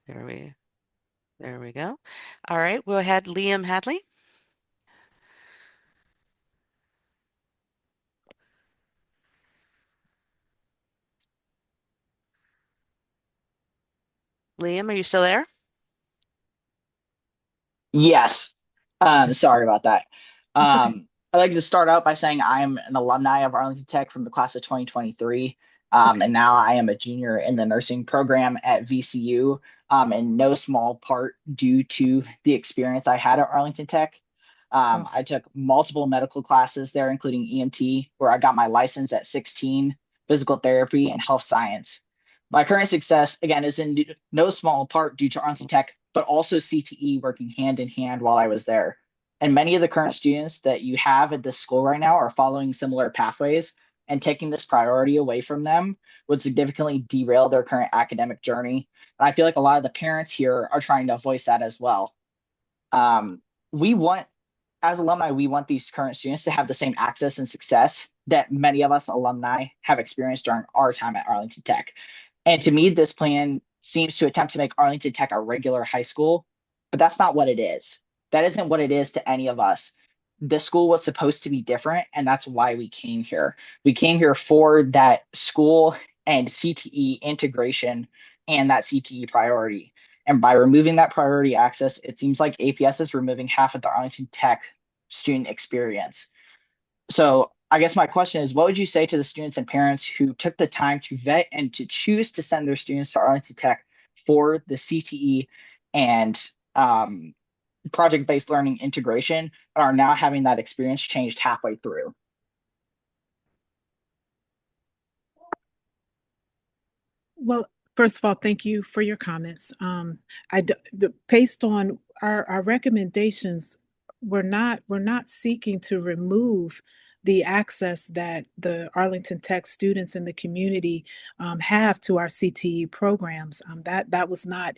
There we go. All right, we'll ahead Liam Hadley. Liam, are you still there? Yes. Sorry about that. It's okay. I'd like to start out by saying I am an alumni of Arlington Tech from the class of 2023. And Okay. now I am a junior in the nursing program at VCU, in no small part due to the experience I had at Arlington Tech. I Awesome. took multiple medical classes there, including EMT, where I got my license at 16, physical therapy, and health science. My current success, again, is in no small part due to Arlington Tech, but also CTE working hand in hand while I was there. And many of the current students that you have at this school right now are following similar pathways, and taking this priority away from them would significantly derail their current academic journey. And I feel like a lot of the parents here are trying to voice that as well. We want, as alumni, we want these current students to have the same access and success that many of us alumni have experienced during our time at Arlington Tech. And to me, this plan seems to attempt to make Arlington Tech a regular high school, but that's not what it is. That isn't what it is to any of us. The school was supposed to be different, and that's why we came here. We came here for that school and CTE integration and that CTE priority. And by removing that priority access, it seems like APS is removing half of the Arlington Tech student experience. So I guess my question is, what would you say to the students and parents who took the time to vet and to choose to send their students to Arlington Tech for the CTE and project-based learning integration and are now having that experience changed halfway through? Well, first of all, thank you for your comments. Based on our recommendations, we're not seeking to remove the access that the Arlington Tech students in the community have to our CTE programs. That was not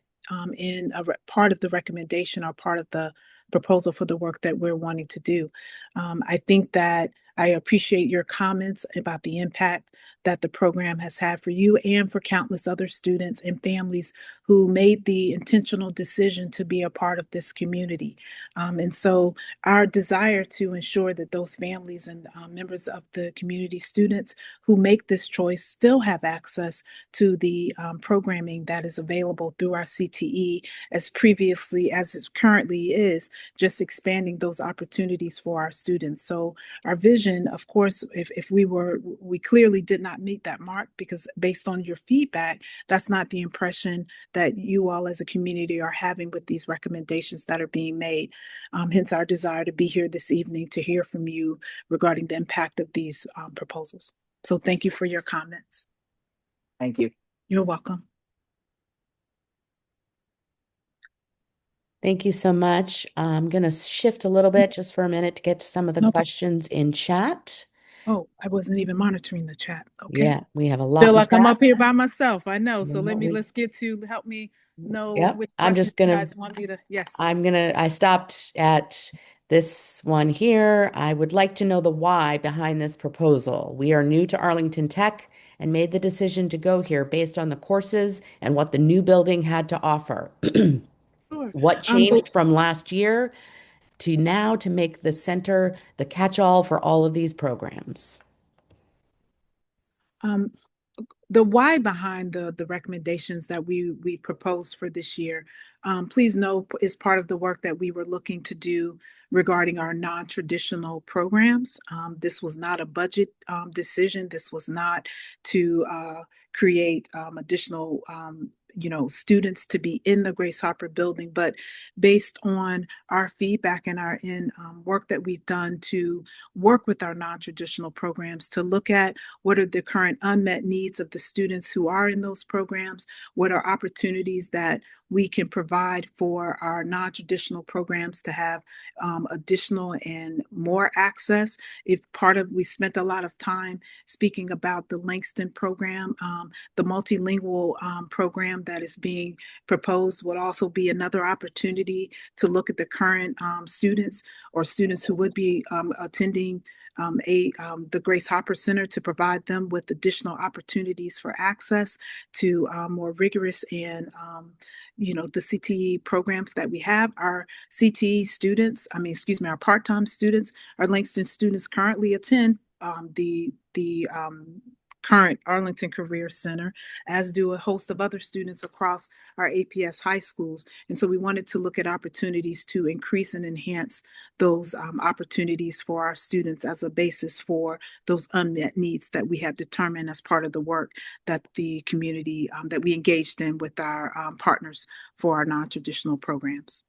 in part of the recommendation or part of the proposal for the work that we're wanting to do. I think that I appreciate your comments about the impact that the program has had for you and for countless other students and families who made the intentional decision to be a part of this community. And so, our desire to ensure that those families and members of the community, students who make this choice, still have access to the programming that is available through our CTE as it currently is, just expanding those opportunities for our students. So, our vision, of course, if we clearly did not meet that mark, because based on your feedback, that's not the impression that you all as a community are having with these recommendations that are being made. Hence our desire to be here this evening to hear from you regarding the impact of these proposals. So thank you for your comments. Thank you. You're welcome. Thank you so much. I'm going to shift a little bit just for a minute to get to some of the No, questions in chat. oh, I wasn't even monitoring the chat. Okay. Yeah, we have a lot Feel in like I'm chat. up here by myself. I know. So Yeah, let's get to help me know yep. which questions you guys want me to. Yes. I stopped at this one here. I would like to know the why behind this proposal. We are new to Arlington Tech and made the decision to go here based on the courses and what the new building had to offer. Sure. What Well, changed from last year to now to make the center the catch-all for all of these programs? um, the why behind the recommendations that we proposed for this year, please know, is part of the work that we were looking to do regarding our non-traditional programs. This was not a budget decision. This was not to create additional students to be in the Grace Hopper building, but based on our feedback and our in work that we've done to work with our non-traditional programs to look at what are the current unmet needs of the students who are in those programs, what are opportunities that we can provide for our non-traditional programs to have additional and more access. If part of we spent a lot of time speaking about the Langston program, the multilingual program that is being proposed would also be another opportunity to look at the current students or students who would be attending the Grace Hopper Center to provide them with additional opportunities for access to more rigorous and the CTE programs that we have. Our CTE students, our part-time students, our Langston students currently attend the current Arlington Career Center, as do a host of other students across our APS high schools. And so we wanted to look at opportunities to increase and enhance those opportunities for our students as a basis for those unmet needs that we have determined as part of the work that the community that we engaged in with our partners for our non-traditional programs.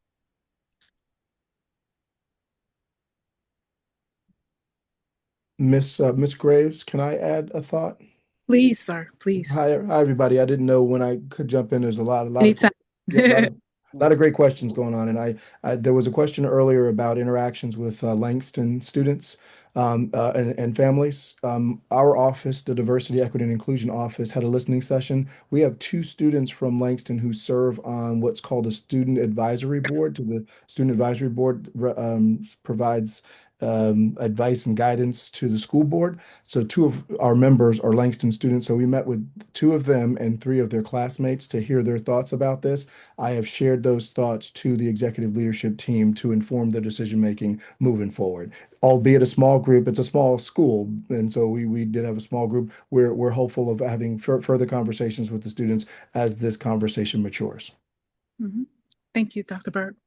Miss Graves, can I add a thought? Please, sir, please. Hi, everybody. I didn't know when I could jump in. There's a lot of, Anytime. yeah, a lot of great questions going on. And there was a question earlier about interactions with Langston students and families. Our office, the Diversity, Equity, and Inclusion office, had a listening session. We have two students from Langston who serve on what's called a student advisory board. To the student advisory board provides advice and guidance to the school board. So two of our members are Langston students. So we met with two of them and three of their classmates to hear their thoughts about this. I have shared those thoughts to the executive leadership team to inform their decision making moving forward. Albeit a small group, it's a small school, and so we did have a small group. We're hopeful of having further conversations with the students as this conversation matures. Mm-hmm. Thank you, Dr. Burt.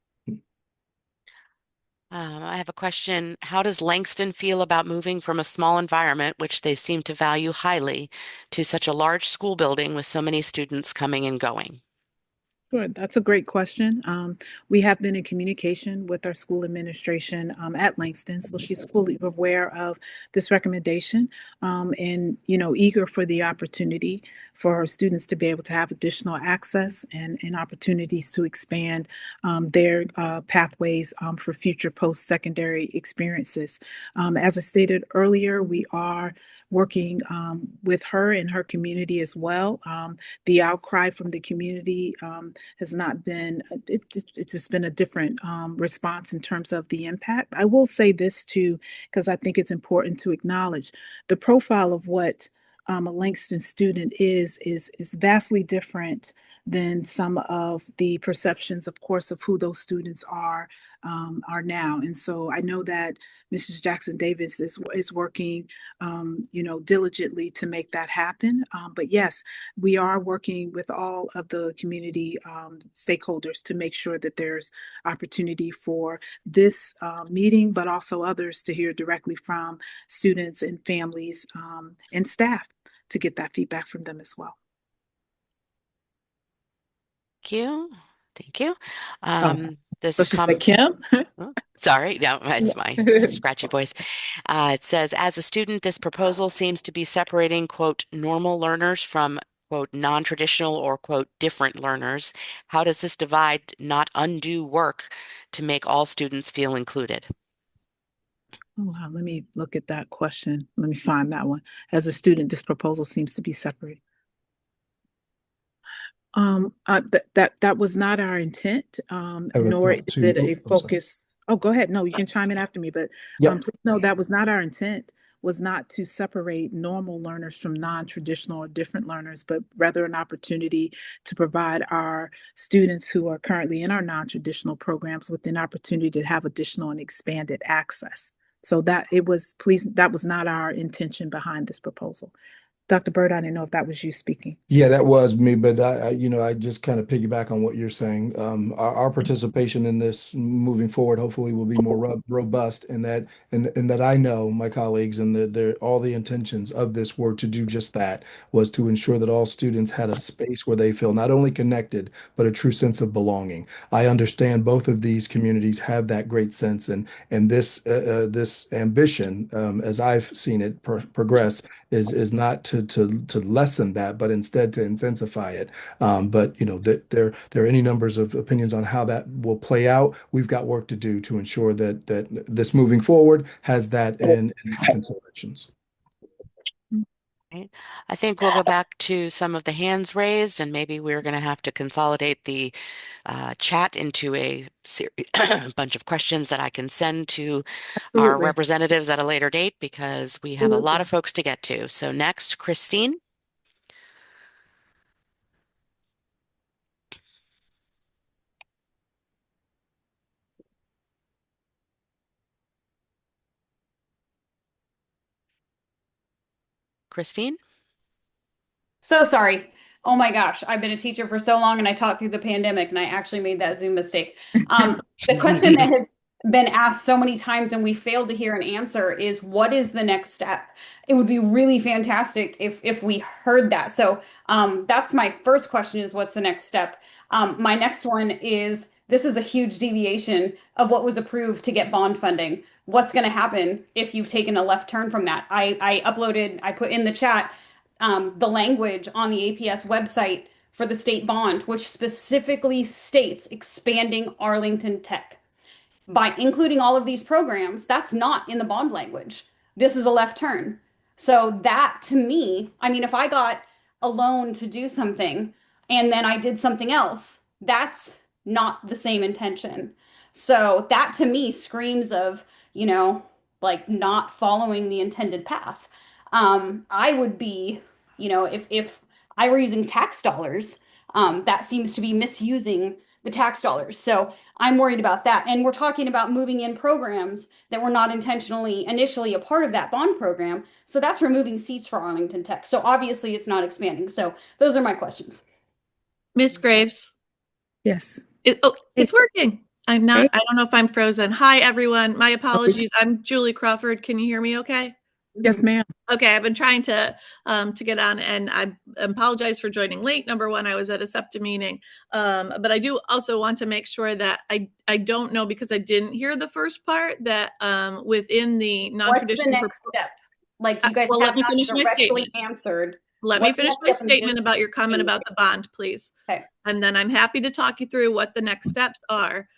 I have a question. How does Langston feel about moving from a small environment, which they seem to value highly, to such a large school building with so many students coming and going? Sure, that's a great question. We have been in communication with our school administration at Langston, so she's fully aware of this recommendation and eager for the opportunity for our students to be able to have additional access and opportunities to expand their pathways for future post-secondary experiences. As I stated earlier, we are working with her and her community as well. The outcry from the community has not been, it's just been a different response in terms of the impact. I will say this too, because I think it's important to acknowledge the profile of what a Langston student is vastly different than some of the perceptions, of course, of who those students are now. And so I know that Mrs. Jackson Davis is working, diligently to make that happen. But yes, we are working with all of the community stakeholders to make sure that there's opportunity for this meeting, but also others to hear directly from students and families and staff to get that feedback from them as well. Thank you. Thank you. So she's like, Kim? Oh, sorry, no, it's my scratchy voice. It says, as a student, this proposal seems to be separating, quote, normal learners from, quote, non-traditional or, quote, different learners. How does this divide not undo work to make all students feel included? Oh, wow, let me look at that question. Let me find that one. As a student, this proposal seems to be separated. That was not our intent, nor is it a focus. Oh, go ahead. No, you can chime in after me, but please know that was not our intent, was not to separate normal learners from non-traditional or different learners, but rather an opportunity to provide our students who are currently in our non-traditional programs with an opportunity to have additional and expanded access. So that was not our intention behind this proposal. Dr. Bird, I didn't know if that was you speaking. Yeah, that was me, but I just kind of piggyback on what you're saying. Our participation in this moving forward, hopefully, will be more robust, and that I know my colleagues and all the intentions of this were to do just that, was to ensure that all students had a space where they feel not only connected, but a true sense of belonging. I understand both of these communities have that great sense, and this ambition, as I've seen it progress, is not to lessen that, but instead to intensify it. But that there are any numbers of opinions on how that will play out. We've got work to do to ensure that this moving forward has that in its considerations. Right. I think we'll go back to some of the hands raised, and maybe we're going to have to consolidate the chat into a bunch of questions that I can send to our Absolutely. representatives at a later date because we have a lot Absolutely. of folks to get to. So next, Christine. Christine? So sorry. Oh my gosh, I've been a teacher for so long and I taught through the pandemic and I actually made that Zoom mistake. The question that has been asked so many times and we failed to hear an answer is what is the next step? It would be really fantastic if we heard that. So that's my first question is what's the next step? My next one is this is a huge deviation of what was approved to get bond funding. What's going to happen if you've taken a left turn from that? I put in the chat the language on the APS website for the state bond, which specifically states expanding Arlington Tech. By including all of these programs, that's not in the bond language. This is a left turn. So that to me, I mean, if I got a loan to do something and then I did something else, that's not the same intention. So that to me screams of, you know, like not following the intended path. I would be, if I were using tax dollars, that seems to be misusing the tax dollars. So I'm worried about that. And we're talking about moving in programs that were not intentionally initially a part of that bond program. So that's removing seats for Arlington Tech. So obviously it's not expanding. So those are my questions. Miss Graves. Yes. It's working. I Hey. don't know if I'm frozen. Hi, everyone. My apologies. I'm Julie Crawford. Can you hear me okay? Yes, ma'am. Okay, I've been trying to get on, and I apologize for joining late. Number one, I was at a SEPTA meeting, but I do also want to make sure that I don't know because I didn't hear the first part that within the What's the non-traditional. next step? Like you guys Well, let have me not finish my directly statement. answered. Let me What's the finish next my step in statement about your comment about the bond, please. Okay. And then I'm happy to talk you through what the next steps are.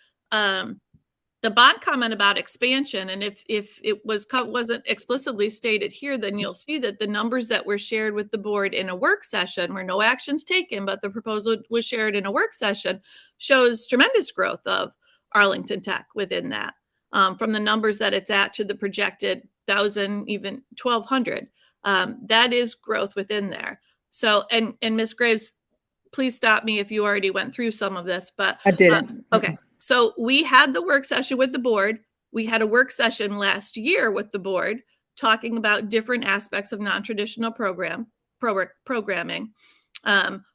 The bond comment about expansion, and if it wasn't explicitly stated here, then you'll see that the numbers that were shared with the board in a work session, where no actions taken, but the proposal was shared in a work session, shows tremendous growth of Arlington Tech within that, from the numbers that it's at to the projected 1,000, even 1,200. That is growth within there. So, and Ms. Graves, please stop me if you already went through some of this, but I didn't. okay. So we had the work session with the board. We had a work session last year with the board talking about different aspects of non-traditional programming.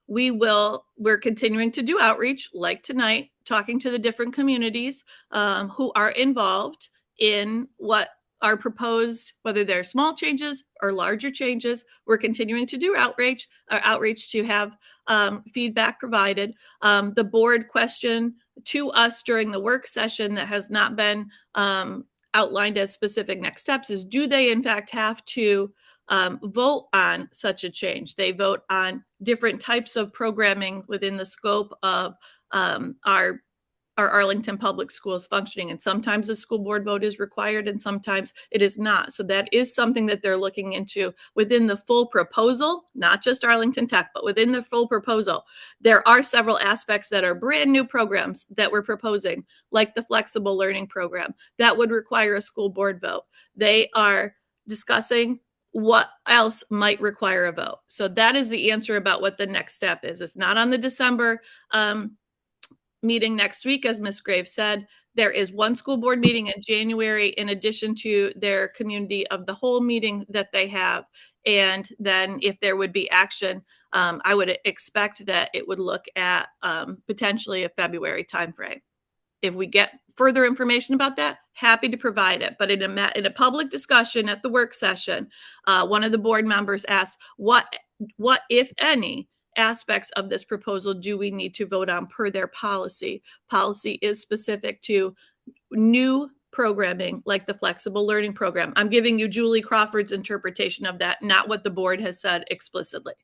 We're continuing to do outreach like tonight, talking to the different communities who are involved in what are proposed, whether they're small changes or larger changes. We're continuing to do outreach to have feedback provided. The board question to us during the work session that has not been outlined as specific next steps is, do they in fact have to vote on such a change? They vote on different types of programming within the scope of our Arlington Public Schools functioning. And sometimes a school board vote is required and sometimes it is not. So that is something that they're looking into within the full proposal, not just Arlington Tech, but within the full proposal. There are several aspects that are brand new programs that we're proposing, like the flexible learning program, that would require a school board vote. They are discussing what else might require a vote. So that is the answer about what the next step is. It's not on the December meeting next week, as Ms. Graves said. There is one school board meeting in January in addition to their community of the whole meeting that they have. And then if there would be action, I would expect that it would look at potentially a February timeframe. If we get further information about that, happy to provide it. But in a public discussion at the work session, one of the board members asked, what if any, aspects of this proposal do we need to vote on per their policy? Policy is specific to new programming like the flexible learning program. I'm giving you Julie Crawford's interpretation of that, not what the board has said explicitly.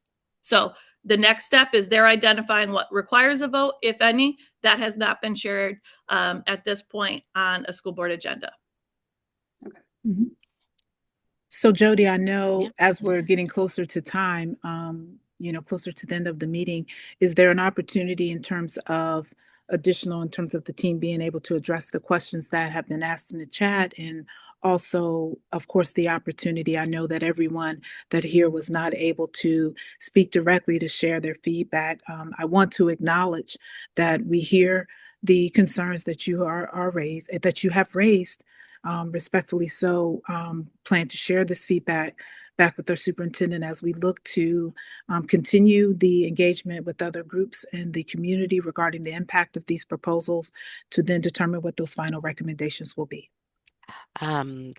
So the next step is they're identifying what requires a vote, if any. That has not been shared at this point on a school board agenda. Okay. Mm-hmm. So Jody, I Yeah. know as we're getting closer to time, closer to the end of the meeting, is there an opportunity in terms of in terms of the team being able to address the questions that have been asked in the chat? And also, of course, the opportunity, I know that everyone that here was not able to speak directly to share their feedback. I want to acknowledge that we hear the concerns that you have raised, respectfully so, plan to share this feedback back with our superintendent as we look to continue the engagement with other groups in the community regarding the impact of these proposals to then determine what those final recommendations will be. Um,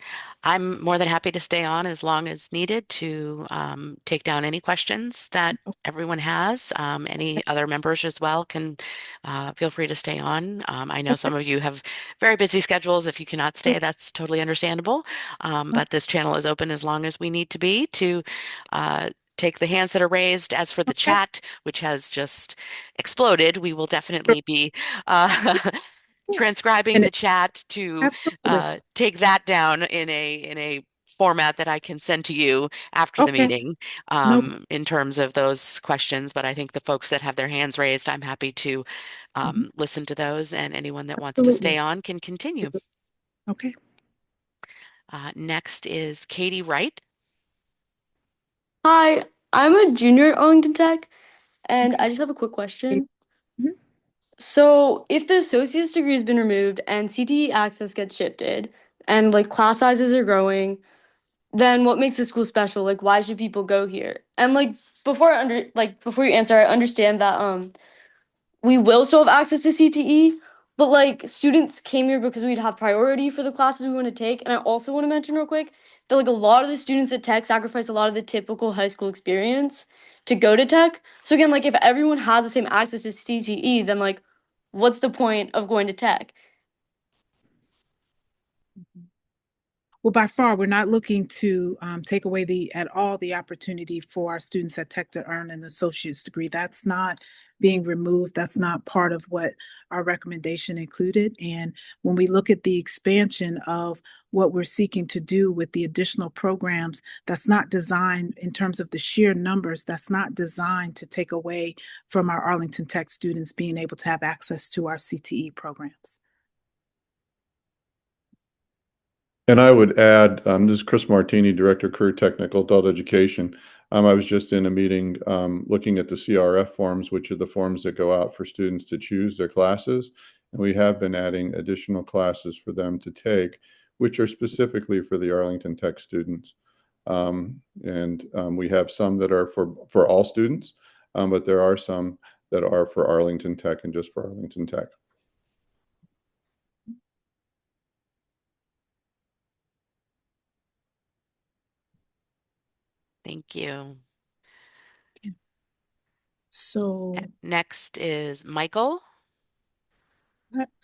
I'm more than happy to stay on as long as needed to take down any questions that everyone has. Any other members as well can feel free to stay on. I know some of you have very busy schedules. If you cannot stay, that's totally understandable. But this channel is open as long as we need to be to take the hands that are raised. As for the Okay. chat, which has just exploded, we will definitely be transcribing And the chat to absolutely. take that down in a format that I can send to you after the Okay. meeting No, in terms of those questions. But I think the folks that have their hands raised, I'm happy to mhm, listen to those, and anyone that wants to stay absolutely. on can continue. Okay. Next is Katie Wright. Hi, I'm a junior at Arlington Tech, and Okay. I just have a quick question. Mhm. So, if the associate's degree has been removed and CTE access gets shifted, and like class sizes are growing, then what makes the school special? Like, why should people go here? And before you answer, I understand that we will still have access to CTE, but like students came here because we'd have priority for the classes we want to take. And I also want to mention real quick that like a lot of the students at Tech sacrifice a lot of the typical high school experience to go to Tech. So again, like if everyone has the same access to CTE, then like what's the point of going to Tech? Well, by far, we're not looking to take away at all the opportunity for our students at Tech to earn an associate's degree. That's not being removed. That's not part of what our recommendation included. And when we look at the expansion of what we're seeking to do with the additional programs, that's not designed in terms of the sheer numbers, that's not designed to take away from our Arlington Tech students being able to have access to our CTE programs. And I would add, this is Chris Martini, Director, Career Technical Adult Education. I was just in a meeting looking at the CRF forms, which are the forms that go out for students to choose their classes. And we have been adding additional classes for them to take, which are specifically for the Arlington Tech students. We have some that are for all students, but there are some that are for Arlington Tech and just for Arlington Tech. Thank you. So Next is Michael.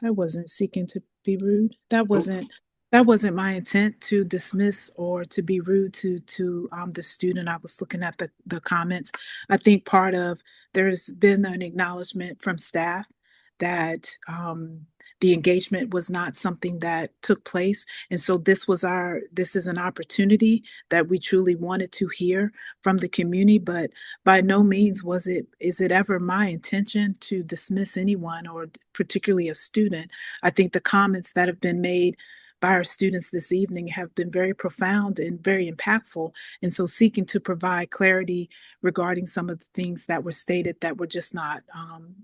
I wasn't seeking to be rude. That wasn't my intent to dismiss or to be rude to the student. I was looking at the comments. I think there's been an acknowledgement from staff that the engagement was not something that took place. And so this is an opportunity that we truly wanted to hear from the community, but by no means is it ever my intention to dismiss anyone or particularly a student. I think the comments that have been made by our students this evening have been very profound and very impactful. And so seeking to provide clarity regarding some of the things that were stated that were just not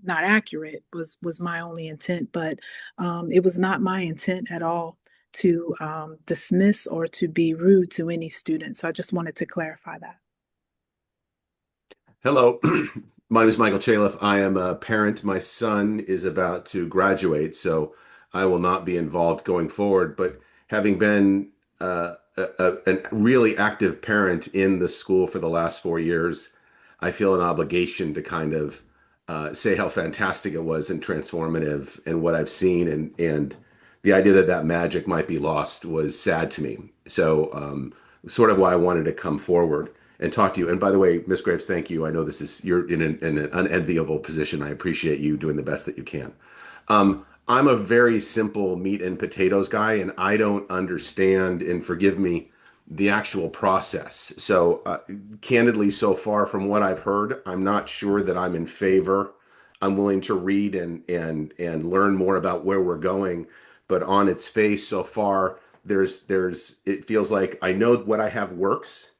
accurate was my only intent. But it was not my intent at all to dismiss or to be rude to any student. So I just wanted to clarify that. Hello, my name is Michael Chaliff. I am a parent. My son is about to graduate, so I will not be involved going forward. But having been a really active parent in the school for the last 4 years, I feel an obligation to kind of say how fantastic it was and transformative and what I've seen. And the idea that that magic might be lost was sad to me. So sort of why I wanted to come forward and talk to you. And by the way, Miss Graves, thank you. I know you're in an unenviable position. I appreciate you doing the best that you can. I'm a very simple meat and potatoes guy, and I don't understand, and forgive me, the actual process. So, candidly, so far from what I've heard, I'm not sure that I'm in favor. I'm willing to read and learn more about where we're going, but on its face, so far, there's it feels like I know what I have works,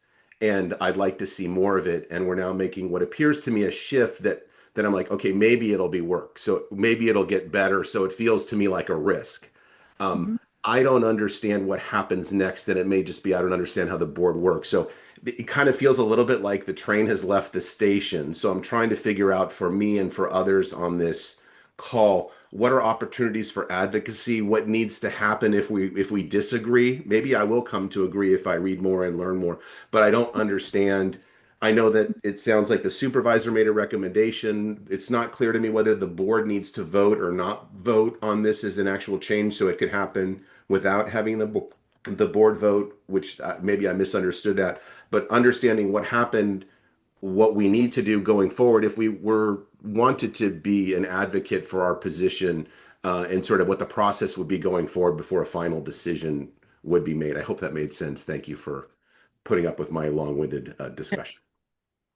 and I'd like to see more of it. And we're now making what appears to me a shift that I'm like, okay, maybe it'll be work, so maybe it'll get better. So it feels to me like a risk. Um, Mhm. I don't understand what happens next, and it may just be I don't understand how the board works. So it kind of feels a little bit like the train has left the station. So I'm trying to figure out for me and for others on this call, what are opportunities for advocacy? What needs to happen if we disagree? Maybe I will come to agree if I read more and learn more, but I don't understand. I know that it sounds like the supervisor made a recommendation. It's not clear to me whether the board needs to vote or not vote on this as an actual change, so it could happen without having the board vote, which maybe I misunderstood that. But understanding what happened, what we need to do going forward, if we were wanted to be an advocate for our position, and sort of what the process would be going forward before a final decision would be made. I hope that made sense. Thank you for putting up with my long-winded discussion.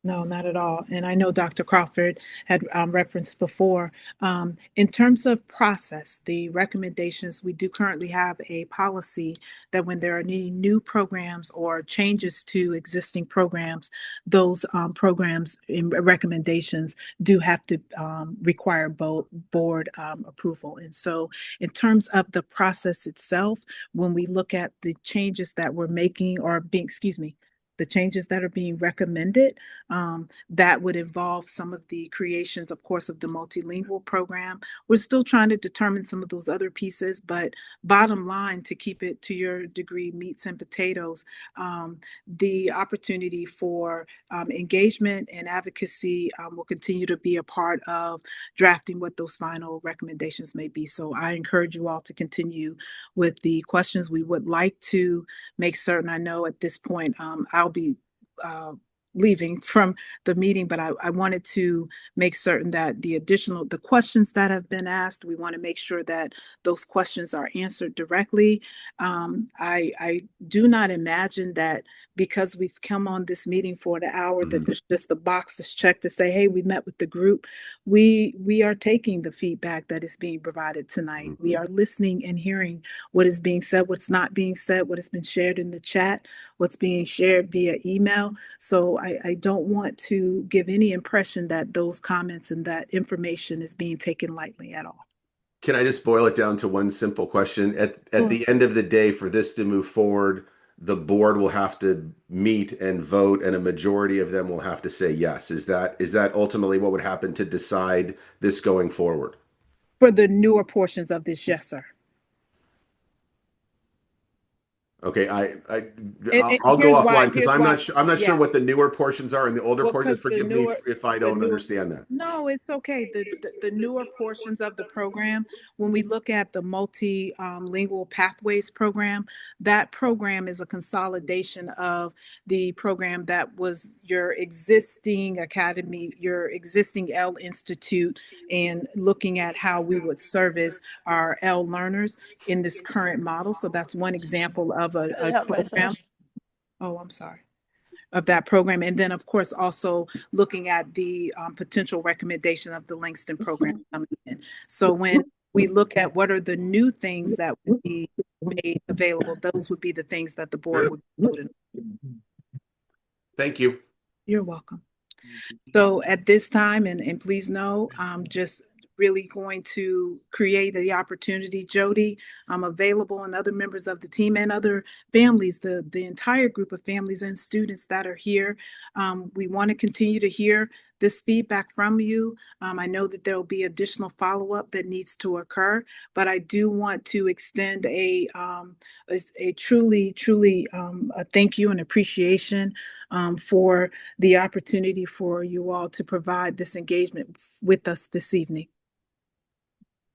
No, not at all. And I know Dr. Crawford had referenced before. In terms of process, the recommendations, we do currently have a policy that when there are any new programs or changes to existing programs, those programs and recommendations do have to require board approval. And so, in terms of the process itself, when we look at the changes that we're making or being, excuse me, the changes that are being recommended, that would involve some of the creations, of course, of the multilingual program. We're still trying to determine some of those other pieces, but bottom line, to keep it to your degree, meats and potatoes, the opportunity for engagement and advocacy will continue to be a part of drafting what those final recommendations may be. So I encourage you all to continue with the questions. We would like to make certain, I know at this point, I'll be uh, leaving from the meeting, but I wanted to make certain that the questions that have been asked, we want to make sure that those questions are answered directly. I do not imagine that because we've come on this meeting for an hour that Mhm. there's just the box that's checked to say, hey, we met with the group. We are taking the feedback that is being provided tonight. Mhm. We are listening and hearing what is being said, what's not being said, what has been shared in the chat, what's being shared via email. So I don't want to give any impression that those comments and that information is being taken lightly at all. Can I just boil it down to one simple question? At Sure. the end of the day, for this to move forward, the board will have to meet and vote, and a majority of them will have to say yes. Is that ultimately what would happen to decide this going forward? For the newer portions of this, yes, sir. Okay, And I'll go here's offline why, because I'm not sure yeah. what the newer portions are and the older Well, portions. because Forgive me if I the don't newer, understand that. no, it's okay. The newer portions of the program, when we look at the multilingual pathways program, that program is a consolidation of the program that was your existing academy, your existing L Institute, and looking at how we would service our L learners in this current model. So that's one example of a Yeah, myself. program. Oh, I'm sorry, of that program. And then, of course, also looking at the potential recommendation of the Langston program coming in. So when we look at what are the new things that would be made available, those would be the things that the board would be voting. Thank you. You're welcome. So at this time, and please know, I'm just really going to create the opportunity. Jody, I'm available, and other members of the team and other families, the entire group of families and students that are here. We want to continue to hear this feedback from you. I know that there will be additional follow-up that needs to occur, but I do want to extend a truly a thank you and appreciation for the opportunity for you all to provide this engagement with us this evening.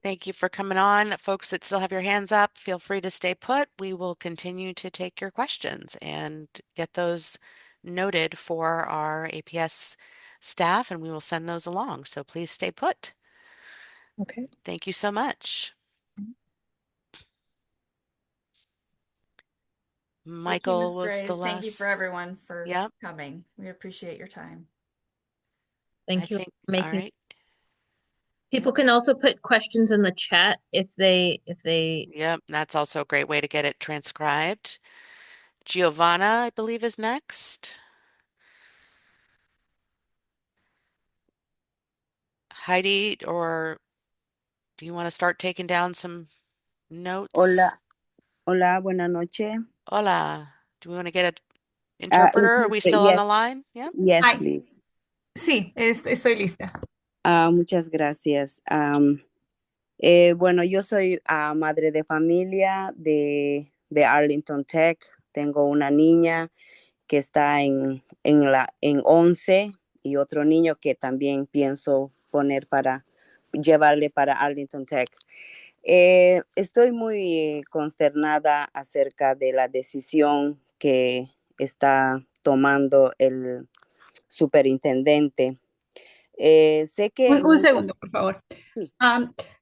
Thank you for coming on. Folks that still have your hands up, feel free to stay put. We will continue to take your questions and get those noted for our APS staff, and we will send those along. So please stay put. Okay. Thank you so much. Michael Ms. was the Graves. Thank you for last. everyone for Yep, coming. We appreciate your time. I Thank you think, for all making. right. People can also put questions in the chat if they Yep, that's also a great way to get it transcribed. Giovanna, I believe, is next. Heidi, or do you want to start taking down some notes? Hola, hola, buenas noches. Hola. Do we want to get an interpreter? Are we still on Yes, the line? Yep. yes, Hi. please. Sí, estoy lista. Muchas gracias. Bueno, yo soy madre de familia de Arlington Tech. Tengo una niña que está en 11 y otro niño que también pienso poner para llevarle para Arlington Tech. Estoy muy consternada acerca de la decisión que está tomando el superintendente. Sé que en Un muchas... segundo, por favor. Sí.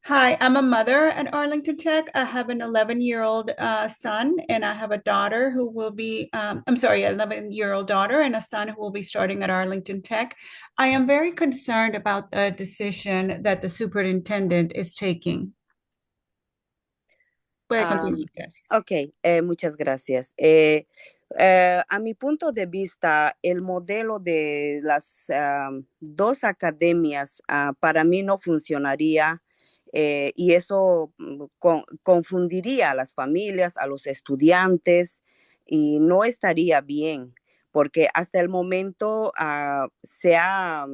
Hi, I'm a mother at Arlington Tech. I have an 11-year-old son, and I have a daughter who will be, I'm sorry, an 11-year-old daughter and a son who will be starting at Arlington Tech. I am very concerned about the decision that the superintendent is taking. Puede continuar, gracias. Ok, muchas gracias. A mi punto de vista, el modelo de las dos academias para mí no funcionaría y eso confundiría a las familias, a los estudiantes y no estaría bien, porque hasta el momento se ha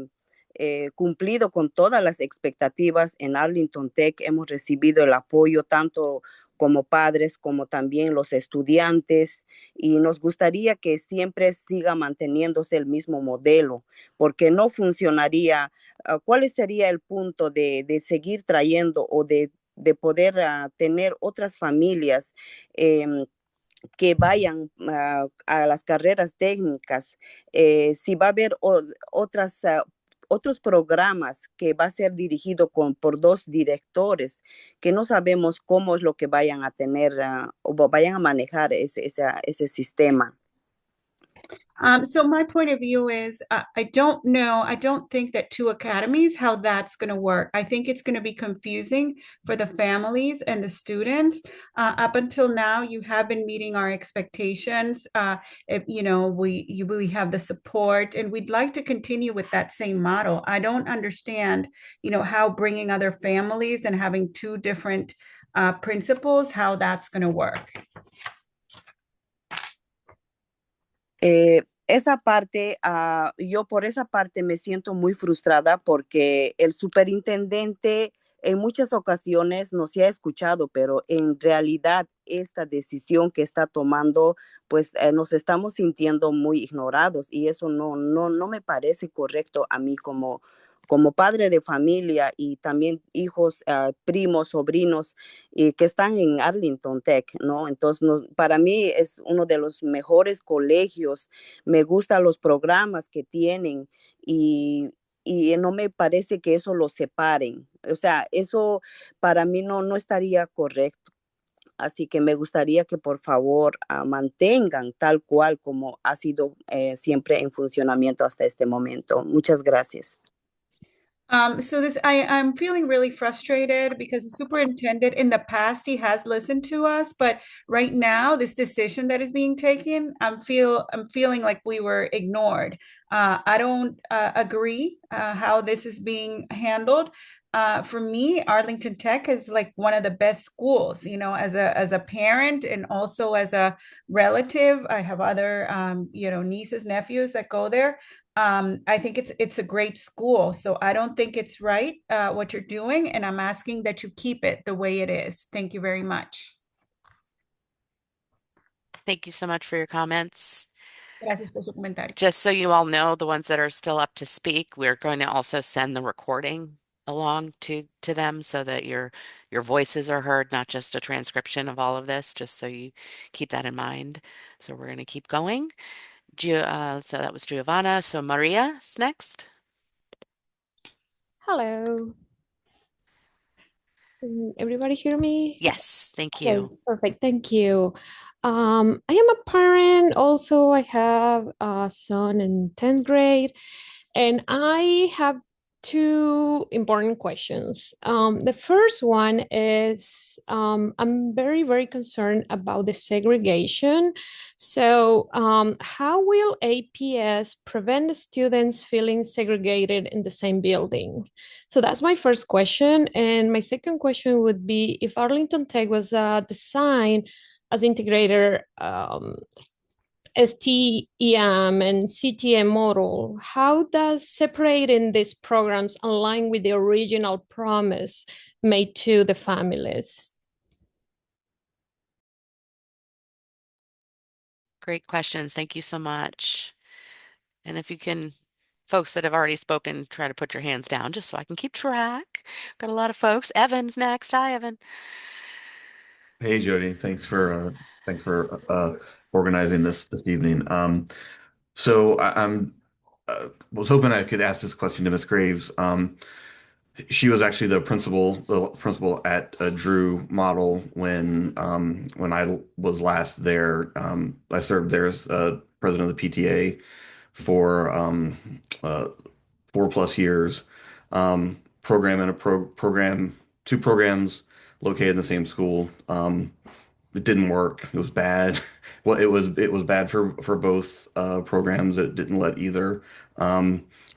cumplido con todas las expectativas en Arlington Tech. Hemos recibido el apoyo tanto como padres, como también los estudiantes, y nos gustaría que siempre siga manteniéndose el mismo modelo, porque no funcionaría. ¿Cuál sería el punto de seguir trayendo o de poder tener otras familias que vayan a las carreras técnicas? Si va a haber otras otros programas que va a ser dirigido por dos directores que no sabemos cómo es lo que vayan a tener o vayan a manejar ese sistema. So my point of view is I don't know. I don't think that two academies, how that's going to work. I think it's going to be confusing for the families and the students. Up until now, you have been meeting our expectations. If, we have the support, and we'd like to continue with that same model. I don't understand, how bringing other families and having two different principles, how that's going to work. Esa parte, yo por esa parte me siento muy frustrada porque el superintendente en muchas ocasiones nos ha escuchado, pero en realidad esta decisión que está tomando, pues nos estamos sintiendo muy ignorados y eso no me parece correcto a mí como padre de familia y también hijos, primos, sobrinos que están en Arlington Tech, ¿no? Entonces, para mí es uno de los mejores colegios. Me gustan los programas que tienen y no me parece que eso lo separen. O sea, eso para mí no estaría correcto. Así que me gustaría que por favor mantengan tal cual como ha sido siempre en funcionamiento hasta este momento. Muchas gracias. So I'm feeling really frustrated because the superintendent in the past, he has listened to us, but right now this decision that is being taken, I'm feeling like we were ignored. I don't agree how this is being handled. For me, Arlington Tech is like one of the best schools, as a parent and also as a relative. I have other nieces, nephews that go there. I think it's a great school. So I don't think it's right what you're doing, and I'm asking that you keep it the way it is. Thank you very much. Thank you so much for your comments. Gracias por su comentario. Just so you all know, the ones that are still up to speak, we're going to also send the recording along to them so that your voices are heard, not just a transcription of all of this, just so you keep that in mind. So we're going to keep going. So that was Giovanna. So Maria is next. Hello. Can everybody hear me? Yes, thank Okay, you. perfect. Thank you. I am a parent. Also, I have a son in 10th grade, and I have two important questions. The first one is I'm very, very concerned about the segregation. So, how will APS prevent the students feeling segregated in the same building? So, that's my first question. And my second question would be if Arlington Tech was designed as integrator STEM and CTM model, how does separating these programs align with the original promise made to the families? Great questions. Thank you so much. And if you can, folks that have already spoken, try to put your hands down just so I can keep track. Got a lot of folks. Evan's next. Hi, Evan. Hey Jody, thanks for organizing this evening. So I'm was hoping I could ask this question to Miss Graves. She was actually the principal at Drew Model when I was last there. I served there as president of the PTA for uh, 4+ years. Program and a program, two programs located in the same school. It didn't work. It was bad. Well, it was bad for both programs. It didn't let either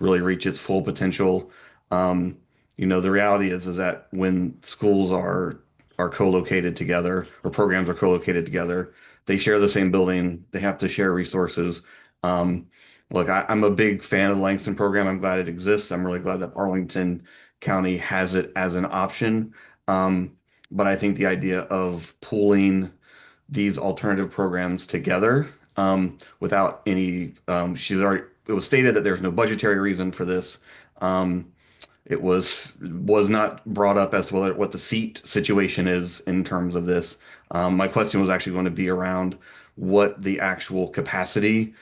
really reach its full potential. Um, the reality is that when schools are co-located together or programs are co-located together, they share the same building. They have to share resources. Um, Look, I'm a big fan of the Langston program. I'm glad it exists. I'm really glad that Arlington County has it as an option. Um, but I think the idea of pooling these alternative programs together without any, it was stated that there's no budgetary reason for this. Um, it was not brought up as to what the seat situation is in terms of this. My question was actually going to be around what the actual capacity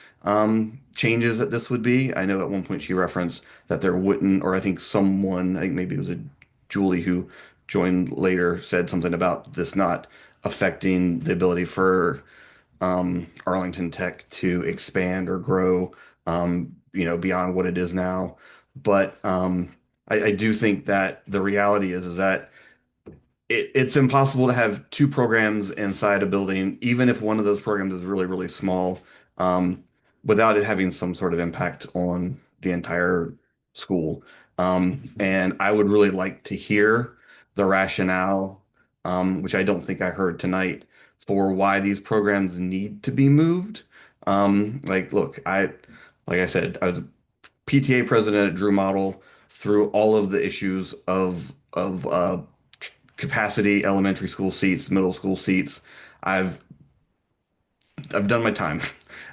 changes that this would be. I know at one point she referenced that there wouldn't, or I think maybe it was a Julie who joined later, said something about this not affecting the ability for Arlington Tech to expand or grow, beyond what it is now. But I do think that the reality is that it's impossible to have two programs inside a building, even if one of those programs is really, really small, um, without it having some sort of impact on the entire school. And I would really like to hear the rationale, which I don't think I heard tonight, for why these programs need to be moved. Look, like I said, I was PTA president at Drew Model through all of the issues of capacity, elementary school seats, middle school seats. I've I've done my time,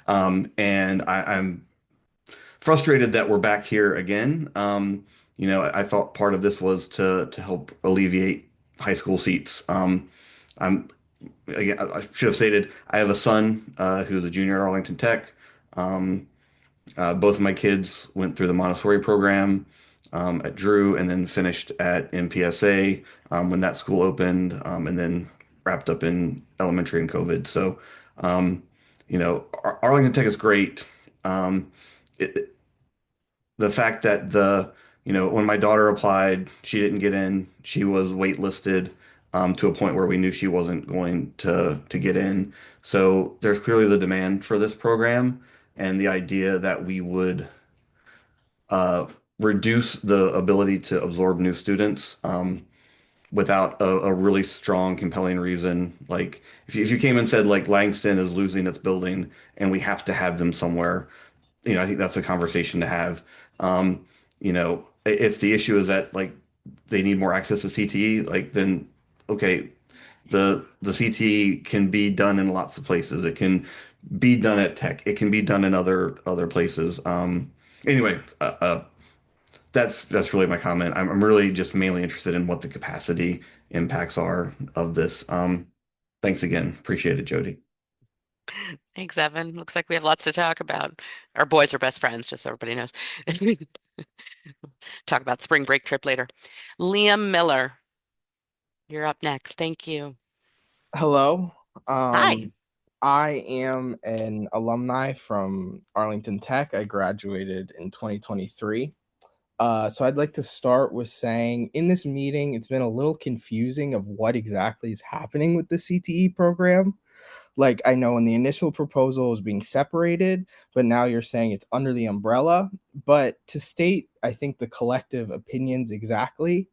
and I'm frustrated that we're back here again. I thought part of this was to help alleviate high school seats. I'm Again, I should have stated I have a son who's a junior at Arlington Tech. Um, both of my kids went through the Montessori program at Drew and then finished at MPSA when that school opened, and then wrapped up in elementary and COVID. So, Arlington Tech is great. Um, it, the fact that when my daughter applied, she didn't get in. She was waitlisted to a point where we knew she wasn't going to get in. So there's clearly the demand for this program, and the idea that we would uh, reduce the ability to absorb new students without a really strong, compelling reason. Like if you came and said like Langston is losing its building and we have to have them somewhere, I think that's a conversation to have. If the issue is that like they need more access to CTE, like then okay, the CTE can be done in lots of places. It can be done at Tech. It can be done in other places. Anyway, that's really my comment. I'm really just mainly interested in what the capacity impacts are of this. Thanks again. Appreciate it, Jody. Thanks, Evan. Looks like we have lots to talk about. Our boys are best friends, just so everybody knows. Talk about spring break trip later. Liam Miller, you're up next. Thank you. Hello. Hi. I am an alumni from Arlington Tech. I graduated in 2023. So I'd like to start with saying in this meeting, it's been a little confusing of what exactly is happening with the CTE program. Like, I know in the initial proposal it was being separated, but now you're saying it's under the umbrella. But to state, I think, the collective opinions exactly,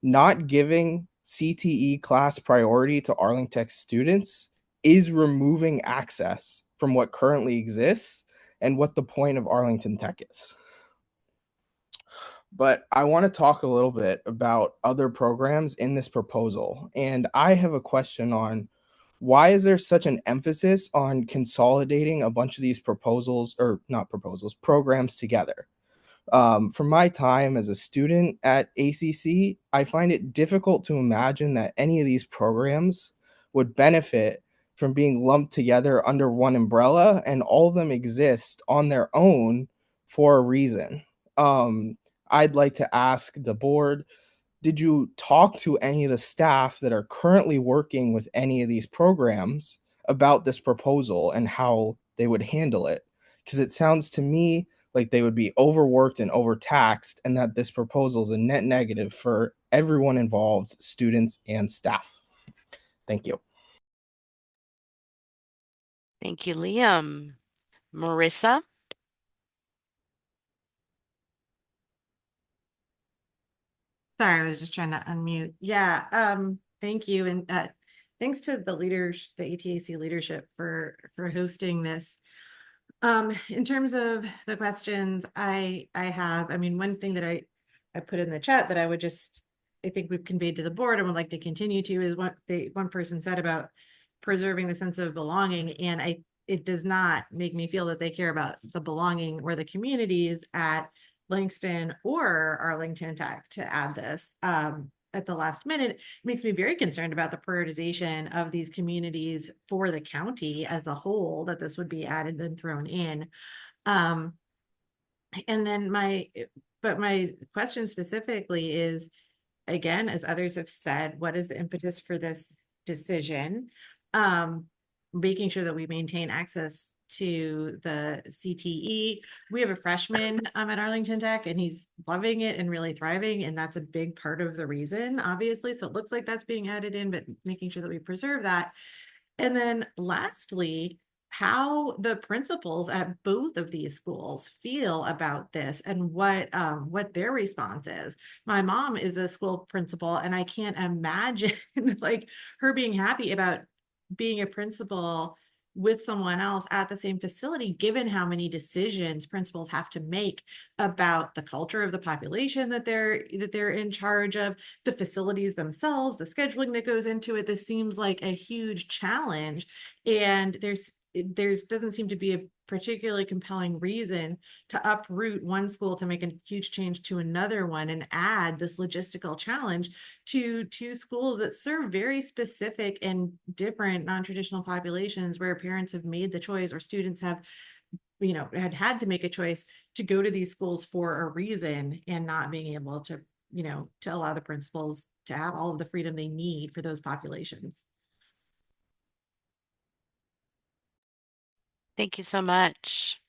not giving CTE class priority to Arlington Tech students is removing access from what currently exists and what the point of Arlington Tech is. But I want to talk a little bit about other programs in this proposal. And I have a question on why is there such an emphasis on consolidating a bunch of these proposals, or not proposals, programs together? From my time as a student at ACC, I find it difficult to imagine that any of these programs would benefit from being lumped together under one umbrella, and all of them exist on their own for a reason. I'd like to ask the board, did you talk to any of the staff that are currently working with any of these programs about this proposal and how they would handle it? Because it sounds to me like they would be overworked and overtaxed, and that this proposal is a net negative for everyone involved, students and staff. Thank you. Thank you, Liam. Marissa? Sorry, I was just trying to unmute. Yeah, thank you. And thanks to the leaders, the ATAC leadership for hosting this. In terms of the questions I have, I mean, one thing that I put in the chat that I think we've conveyed to the board and would like to continue to is what one person said about preserving the sense of belonging. And it does not make me feel that they care about the belonging or the communities at Langston or Arlington Tech to add this at the last minute. It makes me very concerned about the prioritization of these communities for the county as a whole, that this would be added and thrown in. And then my question specifically is, again, as others have said, what is the impetus for this decision? Making sure that we maintain access to the CTE. We have a freshman at Arlington Tech, and he's loving it and really thriving, and that's a big part of the reason, obviously. So it looks like that's being added in, but making sure that we preserve that. And then lastly, how the principals at both of these schools feel about this and what their response is. My mom is a school principal, and I can't imagine like her being happy about being a principal with someone else at the same facility, given how many decisions principals have to make about the culture of the population that they're in charge of, the facilities themselves, the scheduling that goes into it. This seems like a huge challenge, and there's doesn't seem to be a particularly compelling reason to uproot one school to make a huge change to another one and add this logistical challenge to two schools that serve very specific and different non-traditional populations, where parents have made the choice, or students have had to make a choice to go to these schools for a reason, and not being able to to allow the principals to have all of the freedom they need for those populations. Thank you so much.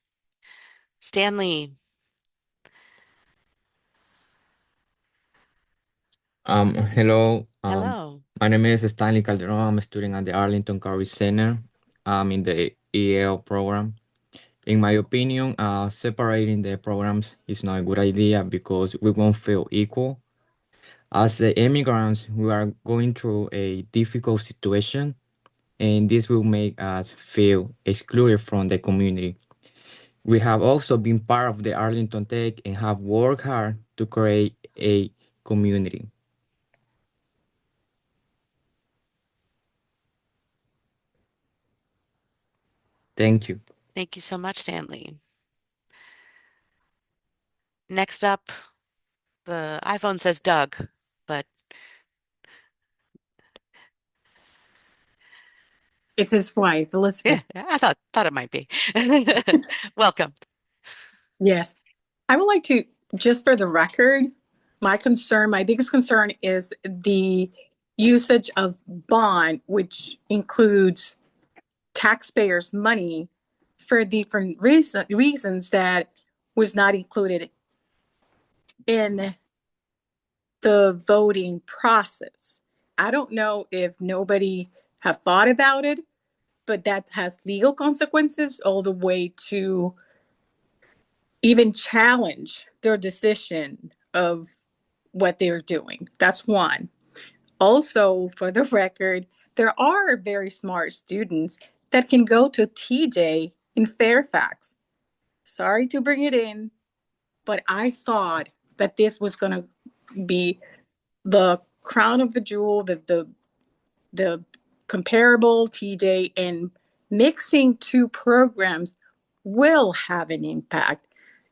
Stanley. Hello. Hello. My name is Stanley Calderon. I'm a student at the Arlington Career Center. In the EL program. In my opinion, separating the programs is not a good idea because we won't feel equal. As the immigrants, we are going through a difficult situation, and this will make us feel excluded from the community. We have also been part of the Arlington Tech and have worked hard to create a community. Thank you. Thank you so much, Stanley. Next up, the iPhone says Doug, but it's his wife, Elizabeth. yeah, I thought it might be. Welcome. Yes. I would like to, just for the record, my biggest concern is the usage of bond, which includes taxpayers' money for different reasons that was not included in the voting process. I don't know if nobody have thought about it, but that has legal consequences all the way to even challenge their decision of what they're doing. That's one. Also, for the record, there are very smart students that can go to TJ in Fairfax. Sorry to bring it in, but I thought that this was going to be the crown of the jewel, the comparable TJ, and mixing two programs will have an impact.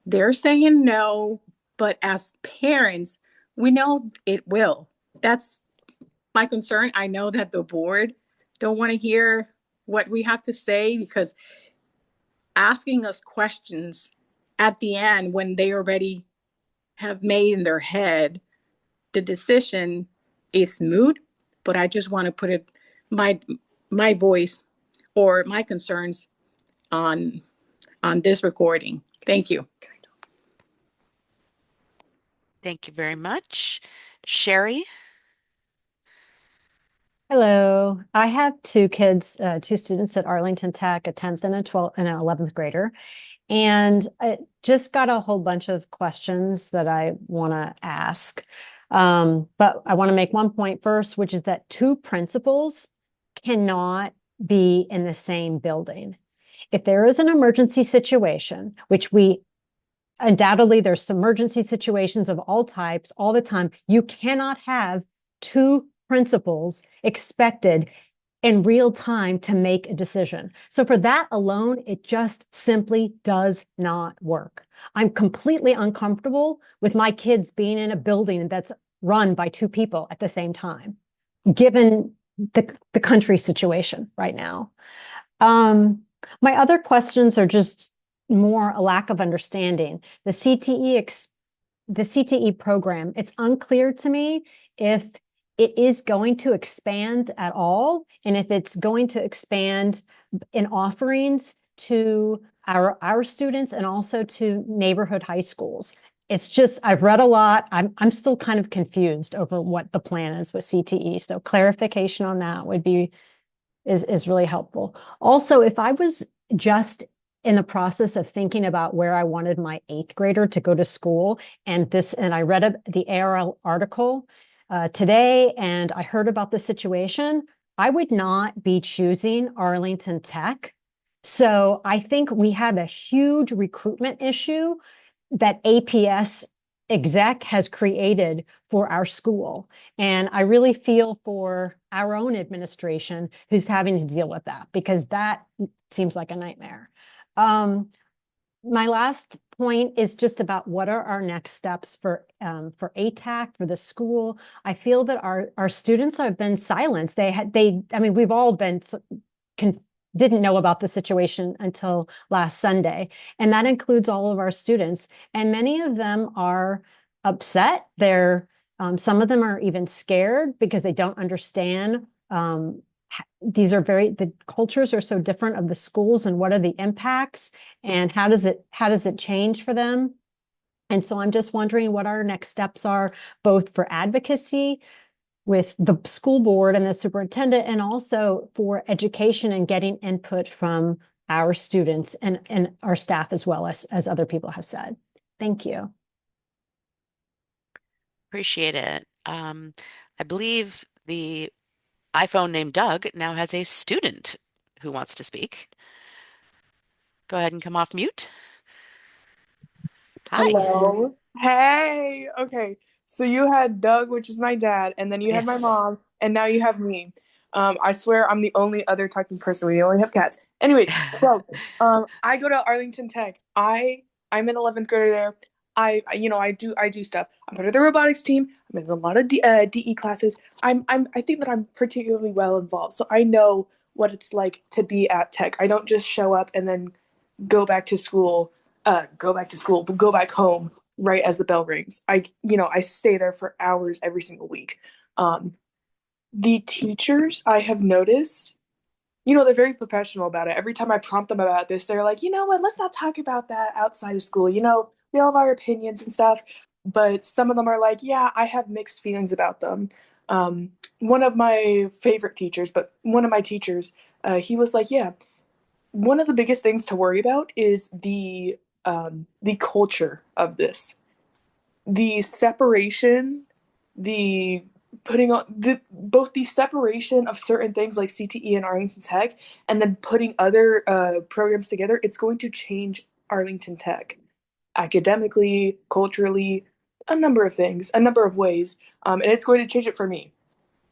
They're saying no, but as parents, we know it will. That's my concern. I know that the board don't want to hear what we have to say, because asking us questions at the end when they already have made in their head the decision is moot. But I just want to put it my voice or my concerns on this recording. Thank you. Thank you very much. Sherry? Hello. I have two kids, two students at Arlington Tech, a 10th and a 12th and an 11th grader. And I just got a whole bunch of questions that I want to ask. But I want to make one point first, which is that two principals cannot be in the same building. If there is an emergency situation, which we undoubtedly, there's emergency situations of all types all the time, you cannot have two principals expected in real time to make a decision. So for that alone, it just simply does not work. I'm completely uncomfortable with my kids being in a building that's run by two people at the same time, given the country situation right now. My other questions are just more a lack of understanding. The CTE program, it's unclear to me if it is going to expand at all, and if it's going to expand in offerings to our students and also to neighborhood high schools. It's just, I've read a lot. I'm still kind of confused over what the plan is with CTE. So clarification on that would be is really helpful. Also, if I was just in the process of thinking about where I wanted my 8th grader to go to school, and I read the ARL article today, and I heard about the situation, I would not be choosing Arlington Tech. So I think we have a huge recruitment issue that APS exec has created for our school. And I really feel for our own administration who's having to deal with that, because that seems like a nightmare. My last point is just about what are our next steps for ATAC, for the school. I feel that our students have been silenced. We've all been didn't know about the situation until last Sunday. And that includes all of our students. And many of them are upset. Some of them are even scared because they don't understand. The cultures are so different of the schools, and what are the impacts, and how does it change for them? And so I'm just wondering what our next steps are, both for advocacy with the school board and the superintendent, and also for education and getting input from our students and our staff, as well as other people have said. Thank you. Appreciate it. I believe the iPhone named Doug now has a student who wants to speak. Go ahead and come off mute. Hi. Hello. Hey. Okay. So you had Doug, which is my dad, and then you had my Yes. mom, and now you have me. I swear I'm the only other typing person. We only have cats. Anyways, so I go to Arlington Tech. I'm an 11th grader there. I do stuff. I'm part of the robotics team. I'm in a lot of DE classes. I think that I'm particularly well involved, so I know what it's like to be at Tech. I don't just show up and then go back to school, but go back home right as the bell rings. I stay there for hours every single week. The teachers, I have noticed, they're very professional about it. Every time I prompt them about this, they're like, you know what, let's not talk about that outside of school. We all have our opinions and stuff, but some of them are like, yeah, I have mixed feelings about them. One of my favorite teachers, but one of my teachers, he was like, yeah, one of the biggest things to worry about is the culture of this, the separation, the putting on the both the separation of certain things like CTE and Arlington Tech, and then putting other programs together. It's going to change Arlington Tech academically, culturally, a number of things, a number of ways, and it's going to change it for me.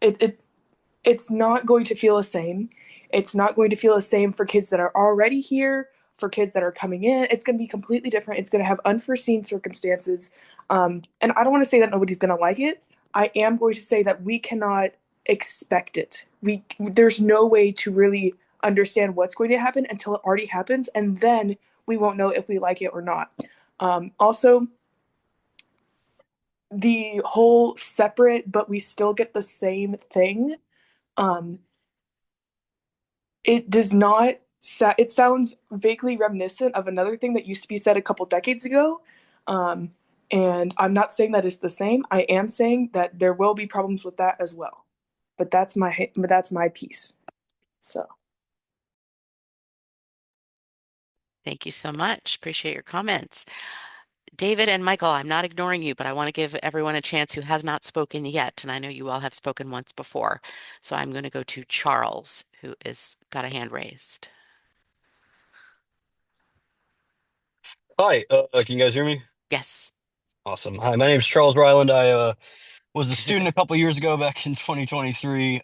It's not going to feel the same. It's not going to feel the same for kids that are already here, for kids that are coming in. It's going to be completely different. It's going to have unforeseen circumstances. And I don't want to say that nobody's going to like it. I am going to say that we cannot expect it. There's no way to really understand what's going to happen until it already happens, and then we won't know if we like it or not. Also, the whole separate, but we still get the same thing. It does not. It sounds vaguely reminiscent of another thing that used to be said a couple decades ago. And I'm not saying that it's the same. I am saying that there will be problems with that as well. But that's my piece. So. Thank you so much. Appreciate your comments. David and Michael, I'm not ignoring you, but I want to give everyone a chance who has not spoken yet. And I know you all have spoken once before. So I'm going to go to Charles, who is got a hand raised. Hi, can you guys hear me? Yes. Awesome. Hi, my name is Charles Ryland. I was a student a couple years ago back in 2023.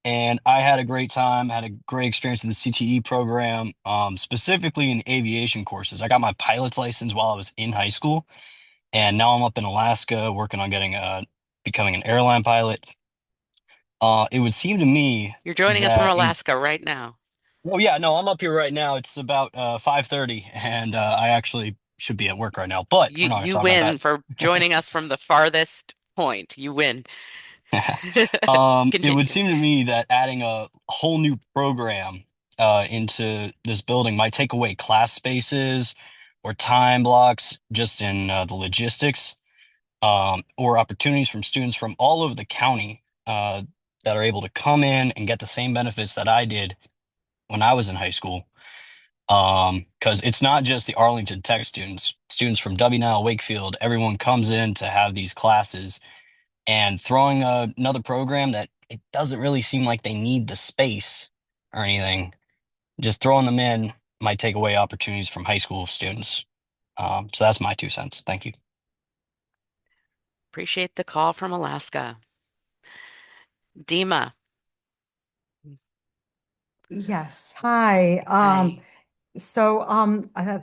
And I had a great time, had a great experience in the CTE program, specifically in the aviation courses. I got my pilot's license while I was in high school, and now I'm up in Alaska working on becoming an airline pilot. It would seem to me You're joining us from Alaska right now. Oh yeah, no, I'm up here right now. It's about 5:30, and I actually should be at work right now, but we're not going to You talk about win that. for joining us from the farthest point. You win. It would Continue. seem to me that adding a whole new program into this building might take away class spaces or time blocks just in the logistics, or opportunities from students from all over the county that are able to come in and get the same benefits that I did when I was in high school. Because it's not just the Arlington Tech students from W&L, Wakefield, everyone comes in to have these classes, and throwing another program that it doesn't really seem like they need the space or anything, just throwing them in might take away opportunities from high school students. So that's my 2 cents. Thank you. Appreciate the call from Alaska. Dima. Yes. Hi. Hi.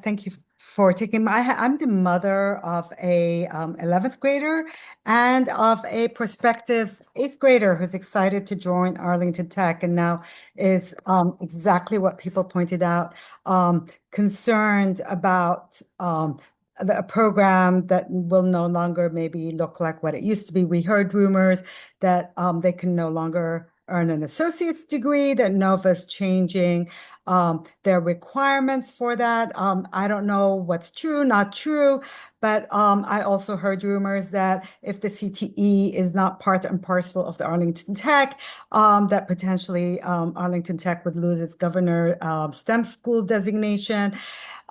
Thank you for taking I'm the mother of a 11th grader and of a prospective 8th grader who's excited to join Arlington Tech and now is exactly what people pointed out, concerned about a program that will no longer maybe look like what it used to be. We heard rumors that they can no longer earn an associate's degree, that NOVA's changing their requirements for that. I don't know what's true, not true, but I also heard rumors that if the CTE is not part and parcel of the Arlington Tech, that potentially Arlington Tech would lose its governor STEM school designation.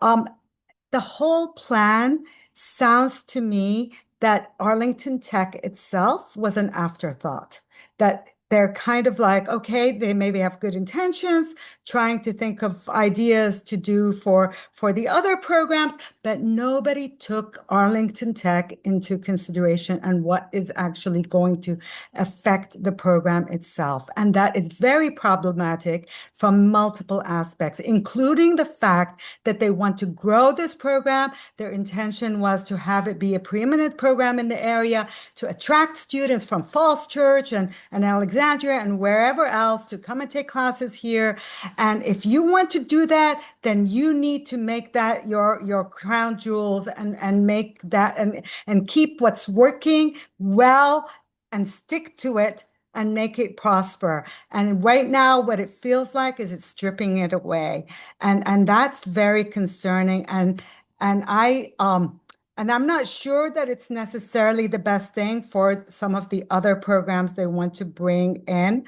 The whole plan sounds to me that Arlington Tech itself was an afterthought, that they're kind of like, okay, they maybe have good intentions, trying to think of ideas to do for the other programs, but nobody took Arlington Tech into consideration and what is actually going to affect the program itself. And that is very problematic from multiple aspects, including the fact that they want to grow this program. Their intention was to have it be a preeminent program in the area, to attract students from Falls Church and Alexandria and wherever else to come and take classes here. And if you want to do that, then you need to make that your crown jewels and make that and keep what's working well and stick to it and make it prosper. And right now, what it feels like is it's stripping it away. And that's very concerning. And I'm not sure that it's necessarily the best thing for some of the other programs they want to bring in,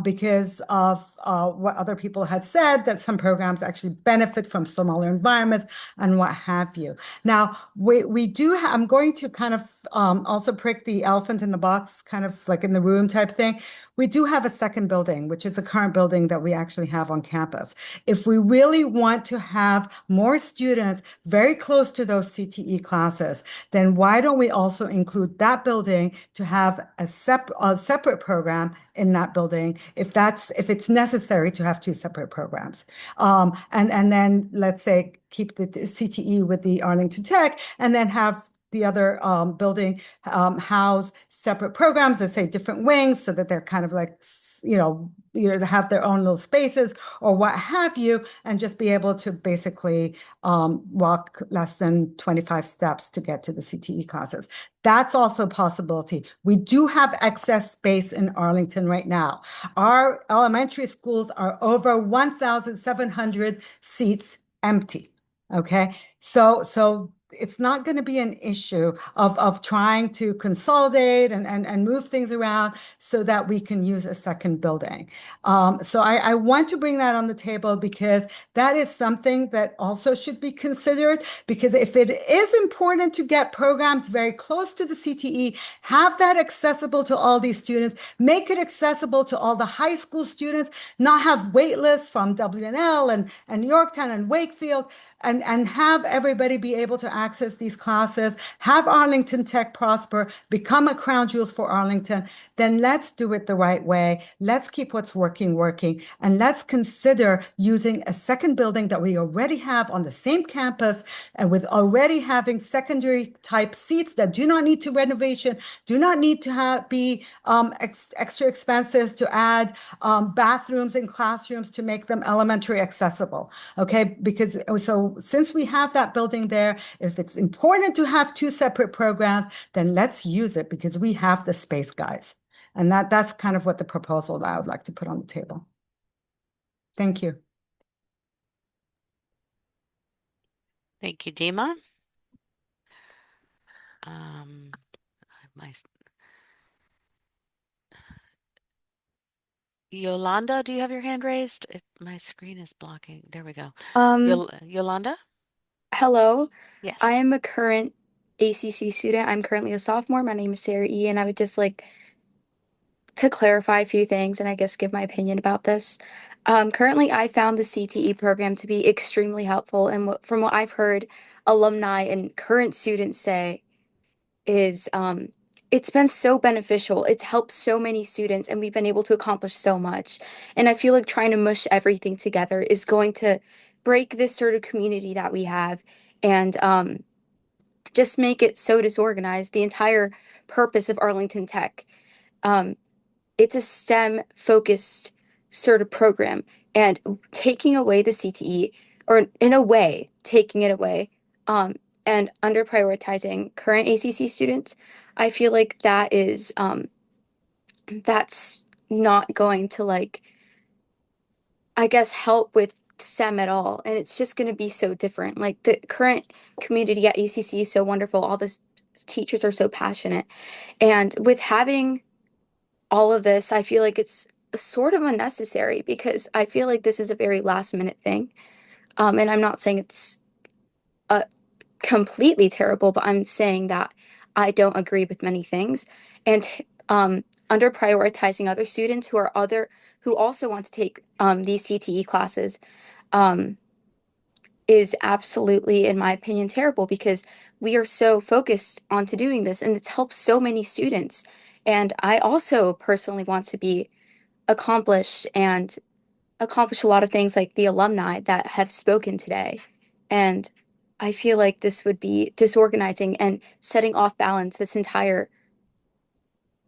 because of what other people had said, that some programs actually benefit from smaller environments and what have you. Now, we do have, I'm going to kind of also prick the elephant in the box, kind of like in the room type thing. We do have a second building, which is the current building that we actually have on campus. If we really want to have more students very close to those CTE classes, then why don't we also include that building to have a separate program in that building if it's necessary to have two separate programs. And then let's say keep the CTE with the Arlington Tech and then have the other building house separate programs, let's say different wings, so that they're kind of like, either have their own little spaces or what have you, and just be able to basically walk less than 25 steps to get to the CTE classes. That's also a possibility. We do have excess space in Arlington right now. Our elementary schools are over 1,700 seats empty. Okay, so it's not going to be an issue of trying to consolidate and move things around so that we can use a second building. So I want to bring that on the table because that is something that also should be considered, because if it is important to get programs very close to the CTE, have that accessible to all these students, make it accessible to all the high school students, not have wait lists from WNL and Yorktown and Wakefield, and have everybody be able to access these classes, have Arlington Tech prosper, become a crown jewels for Arlington, then let's do it the right way. Let's keep what's working, and let's consider using a second building that we already have on the same campus and with already having secondary type seats that do not need to renovation, do not need to be extra expenses to add bathrooms and classrooms to make them elementary accessible. Okay, because so since we have that building there, if it's important to have two separate programs, then let's use it because we have the space, guys. And that's kind of what the proposal that I would like to put on the table. Thank you. Thank you, Dima. Yolanda, do you have your hand raised? My screen is blocking. There we go. Yolanda? Hello. Yes. I am a current ACC student. I'm currently a sophomore. My name is Sarah E. And I would just like to clarify a few things and I guess give my opinion about this. Currently, I found the CTE program to be extremely helpful. And from what I've heard alumni and current students say is it's been so beneficial. It's helped so many students and we've been able to accomplish so much. And I feel like trying to mush everything together is going to break this sort of community that we have and just make it so disorganized. The entire purpose of Arlington Tech. It's a STEM focused sort of program, and taking away the CTE, or in a way, taking it away, and under prioritizing current ACC students, I feel like that is that's not going to like, I guess, help with STEM at all. And it's just going to be so different. Like the current community at ACC is so wonderful. All the teachers are so passionate. And with having all of this, I feel like it's sort of unnecessary because I feel like this is a very last minute thing. And I'm not saying it's completely terrible, but I'm saying that I don't agree with many things. And under prioritizing other students who also want to take these CTE classes is absolutely, in my opinion, terrible because we are so focused onto doing this and it's helped so many students. And I also personally want to be accomplished and accomplish a lot of things like the alumni that have spoken today. And I feel like this would be disorganizing and setting off balance this entire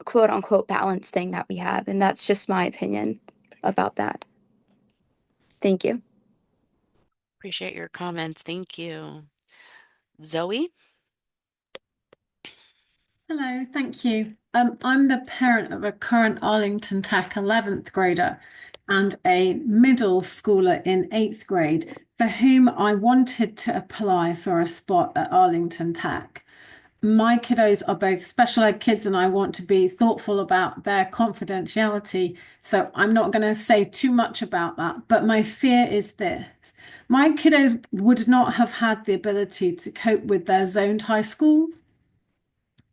quote unquote balance thing that we have. And that's just my opinion about that. Thank you. Appreciate your comments. Thank you. Zoe? Hello, thank you. I'm the parent of a current Arlington Tech 11th grader and a middle schooler in 8th grade for whom I wanted to apply for a spot at Arlington Tech. My kiddos are both special ed kids and I want to be thoughtful about their confidentiality. So I'm not going to say too much about that. But my fear is this. My kiddos would not have had the ability to cope with their zoned high schools.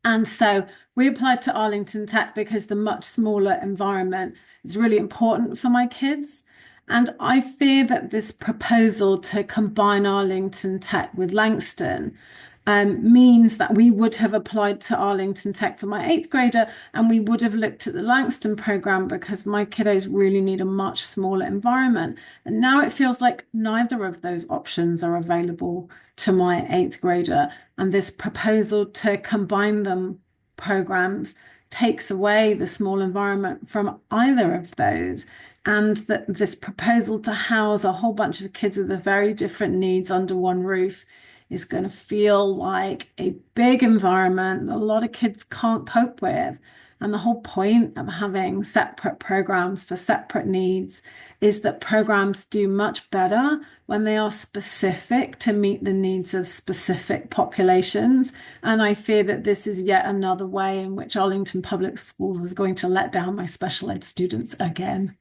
And so we applied to Arlington Tech because the much smaller environment is really important for my kids. And I fear that this proposal to combine Arlington Tech with Langston means that we would have applied to Arlington Tech for my 8th grader and we would have looked at the Langston program because my kiddos really need a much smaller environment. And now it feels like neither of those options are available to my 8th grader. And this proposal to combine them programs takes away the small environment from either of those. And that this proposal to house a whole bunch of kids with very different needs under one roof is going to feel like a big environment that a lot of kids can't cope with. And the whole point of having separate programs for separate needs is that programs do much better when they are specific to meet the needs of specific populations. And I fear that this is yet another way in which Arlington Public Schools is going to let down my special ed students again.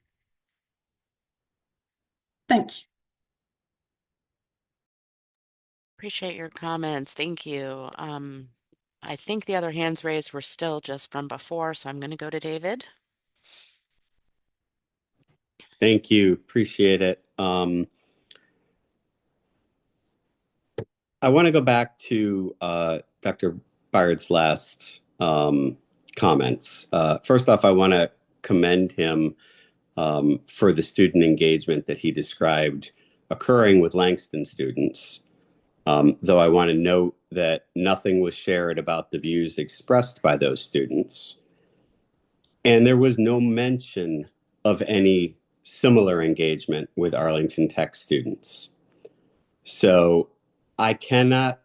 Thank you. Appreciate your comments. Thank you. I think the other hands raised were still just from before, so I'm going to go to David. Thank you. Appreciate it. I want to go back to Dr. Byard's last comments. First off, I want to commend him for the student engagement that he described occurring with Langston students. Though I want to note that nothing was shared about the views expressed by those students. And there was no mention of any similar engagement with Arlington Tech students. So I cannot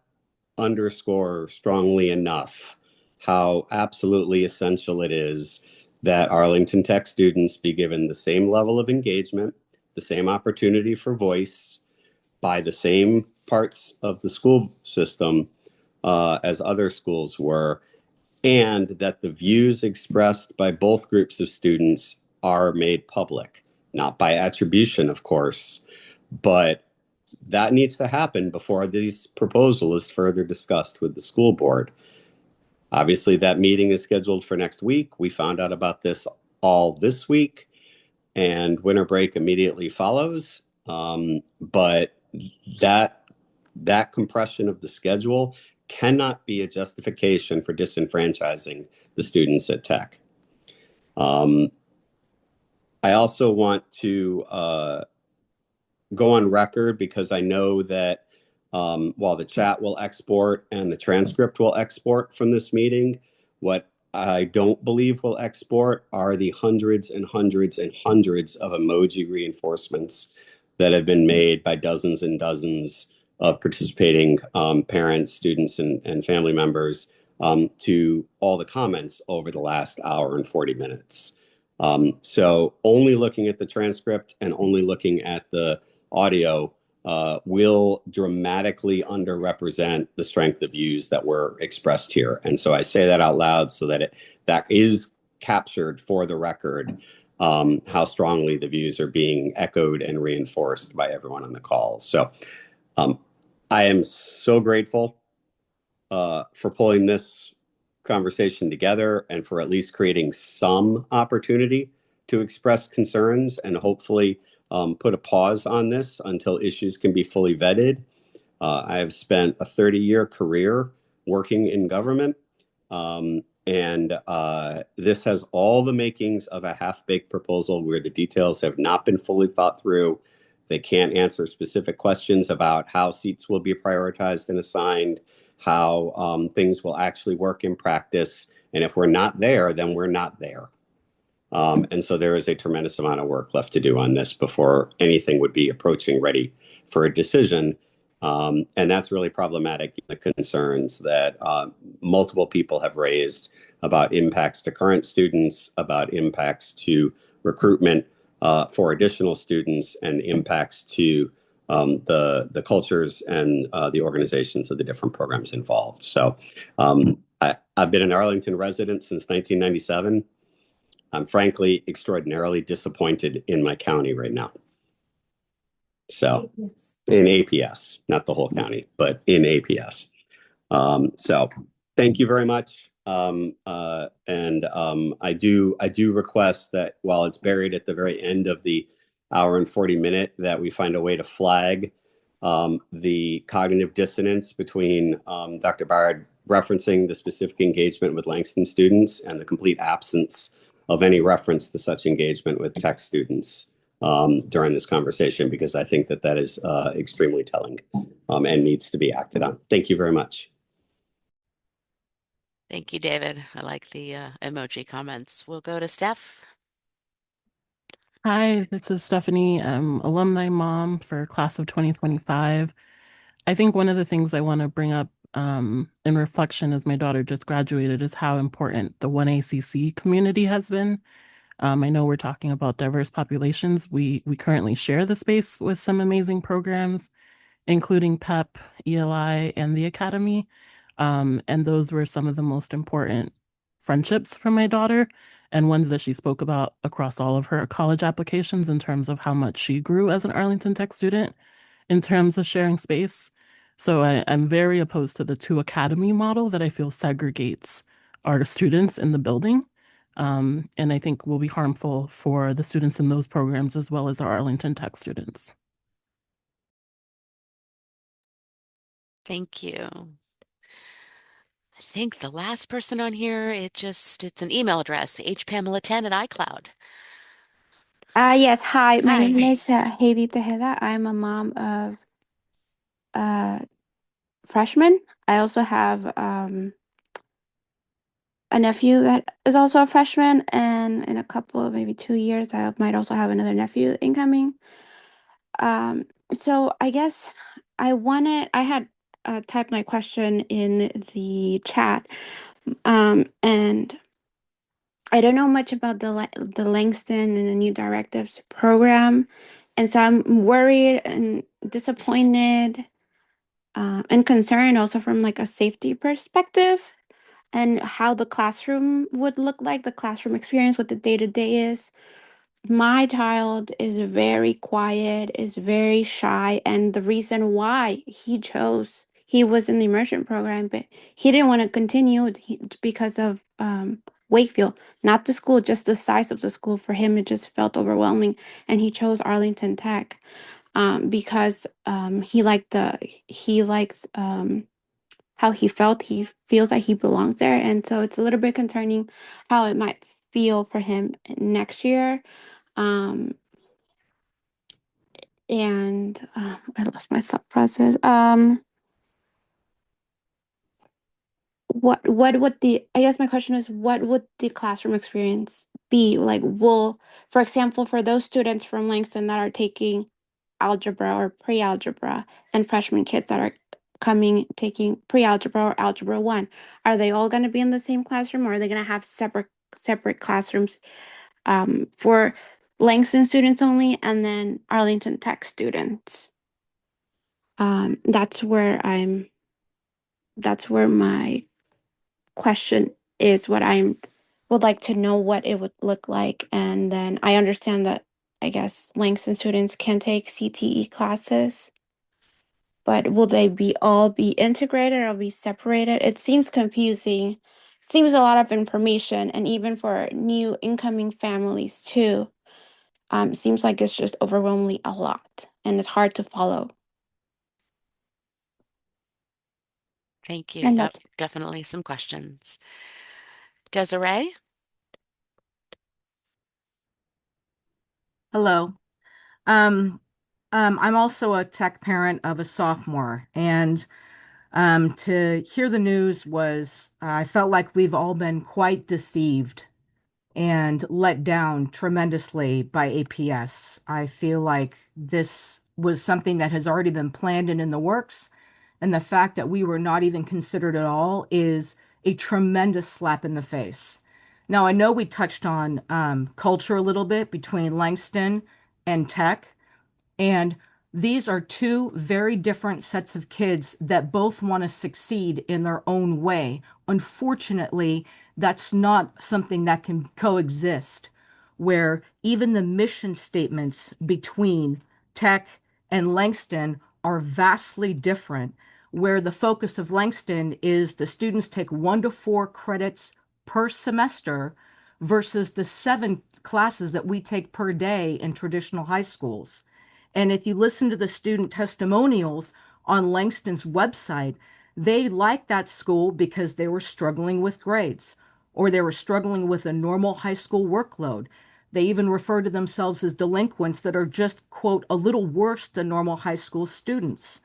underscore strongly enough how absolutely essential it is that Arlington Tech students be given the same level of engagement, the same opportunity for voice by the same parts of the school system as other schools were, and that the views expressed by both groups of students are made public, not by attribution, of course, but that needs to happen before this proposal is further discussed with the school board. Obviously, that meeting is scheduled for next week. We found out about this all this week, and winter break immediately follows. But that compression of the schedule cannot be a justification for disenfranchising the students at Tech. I also want to go on record because I know that while the chat will export and the transcript will export from this meeting, what I don't believe will export are the hundreds and hundreds and hundreds of emoji reinforcements that have been made by dozens and dozens of participating parents, students, and family members to all the comments over the last hour and 40 minutes. So only looking at the transcript and only looking at the audio will dramatically underrepresent the strength of views that were expressed here. And so I say that out loud so that that is captured for the record, how strongly the views are being echoed and reinforced by everyone on the call. So I am so grateful for pulling this conversation together and for at least creating some opportunity to express concerns and hopefully put a pause on this until issues can be fully vetted. I have spent a 30-year career working in government, and this has all the makings of a half-baked proposal where the details have not been fully thought through. They can't answer specific questions about how seats will be prioritized and assigned, how things will actually work in practice. And if we're not there, then we're not there. And so there is a tremendous amount of work left to do on this before anything would be approaching ready for a decision. And that's really problematic. The concerns that multiple people have raised about impacts to current students, about impacts to recruitment for additional students, and impacts to the cultures and the organizations of the different programs involved. So I've been an Arlington resident since 1997. I'm frankly extraordinarily disappointed in my county right now. So in APS, not the whole county, but in APS. So thank you very much. I do request that while it's buried at the very end of the hour and 40 minute, that we find a way to flag the cognitive dissonance between Dr. Bard referencing the specific engagement with Langston students and the complete absence of any reference to such engagement with tech students during this conversation, because I think that that is extremely telling and needs to be acted on. Thank you very much. Thank you, David. I like the emoji comments. We'll go to Steph. Hi, this is Stephanie. I'm alumni mom for class of 2025. I think one of the things I want to bring up in reflection as my daughter just graduated is how important the 1ACC community has been. I know we're talking about diverse populations. We currently share the space with some amazing programs, including PEP, ELI, and the Academy. And those were some of the most important friendships from my daughter and ones that she spoke about across all of her college applications in terms of how much she grew as an Arlington Tech student in terms of sharing space. So I'm very opposed to the two academy model that I feel segregates our students in the building. And I think will be harmful for the students in those programs as well as our Arlington Tech students. Thank you. I think the last person on here, it's an email address, hpamela10@icloud. Yes, hi. My Hi. name is Heidi Tejeda. I'm a mom of freshman. I also have a nephew that is also a freshman, and in a couple of maybe 2 years, I might also have another nephew incoming. So I guess I had typed my question in the chat, and I don't know much about the Langston and the new directives program, and so I'm worried and disappointed, and concerned also from like a safety perspective and how the classroom would look like, the classroom experience, what the day-to-day is. My child is very quiet, is very shy, and the reason why he was in the immersion program, but he didn't want to continue because of Wakefield, not the school, just the size of the school. For him, it just felt overwhelming, and he chose Arlington Tech because he liked how he felt. He feels that he belongs there, and so it's a little bit concerning how it might feel for him next year. Um, and I lost my thought process. What would the I guess my question is, what would the classroom experience be like? For example, for those students from Langston that are taking algebra or pre-algebra, and freshman kids that are taking pre-algebra or algebra 1, are they all going to be in the same classroom, or are they going to have separate classrooms for Langston students only, and then Arlington Tech students? That's where my question is, what I would like to know what it would look like. And then I understand that I guess Langston students can take CTE classes, but will they all be integrated or be separated? It seems confusing. Seems a lot of information, and even for new incoming families too. Seems like it's just overwhelmingly a lot, and it's hard to follow. Thank you. And Yep, that's definitely some questions. Desiree? Hello. I'm also a tech parent of a sophomore, and to hear the news was, I felt like we've all been quite deceived and let down tremendously by APS. I feel like this was something that has already been planned and in the works. And the fact that we were not even considered at all is a tremendous slap in the face. Now, I know we touched on culture a little bit between Langston and Tech, and these are two very different sets of kids that both want to succeed in their own way. Unfortunately, that's not something that can coexist, where even the mission statements between Tech and Langston are vastly different, where the focus of Langston is the students take 1 to 4 credits per semester versus the 7 classes that we take per day in traditional high schools. And if you listen to the student testimonials on Langston's website, they liked that school because they were struggling with grades or they were struggling with a normal high school workload. They even refer to themselves as delinquents that are just, quote, a little worse than normal high school students,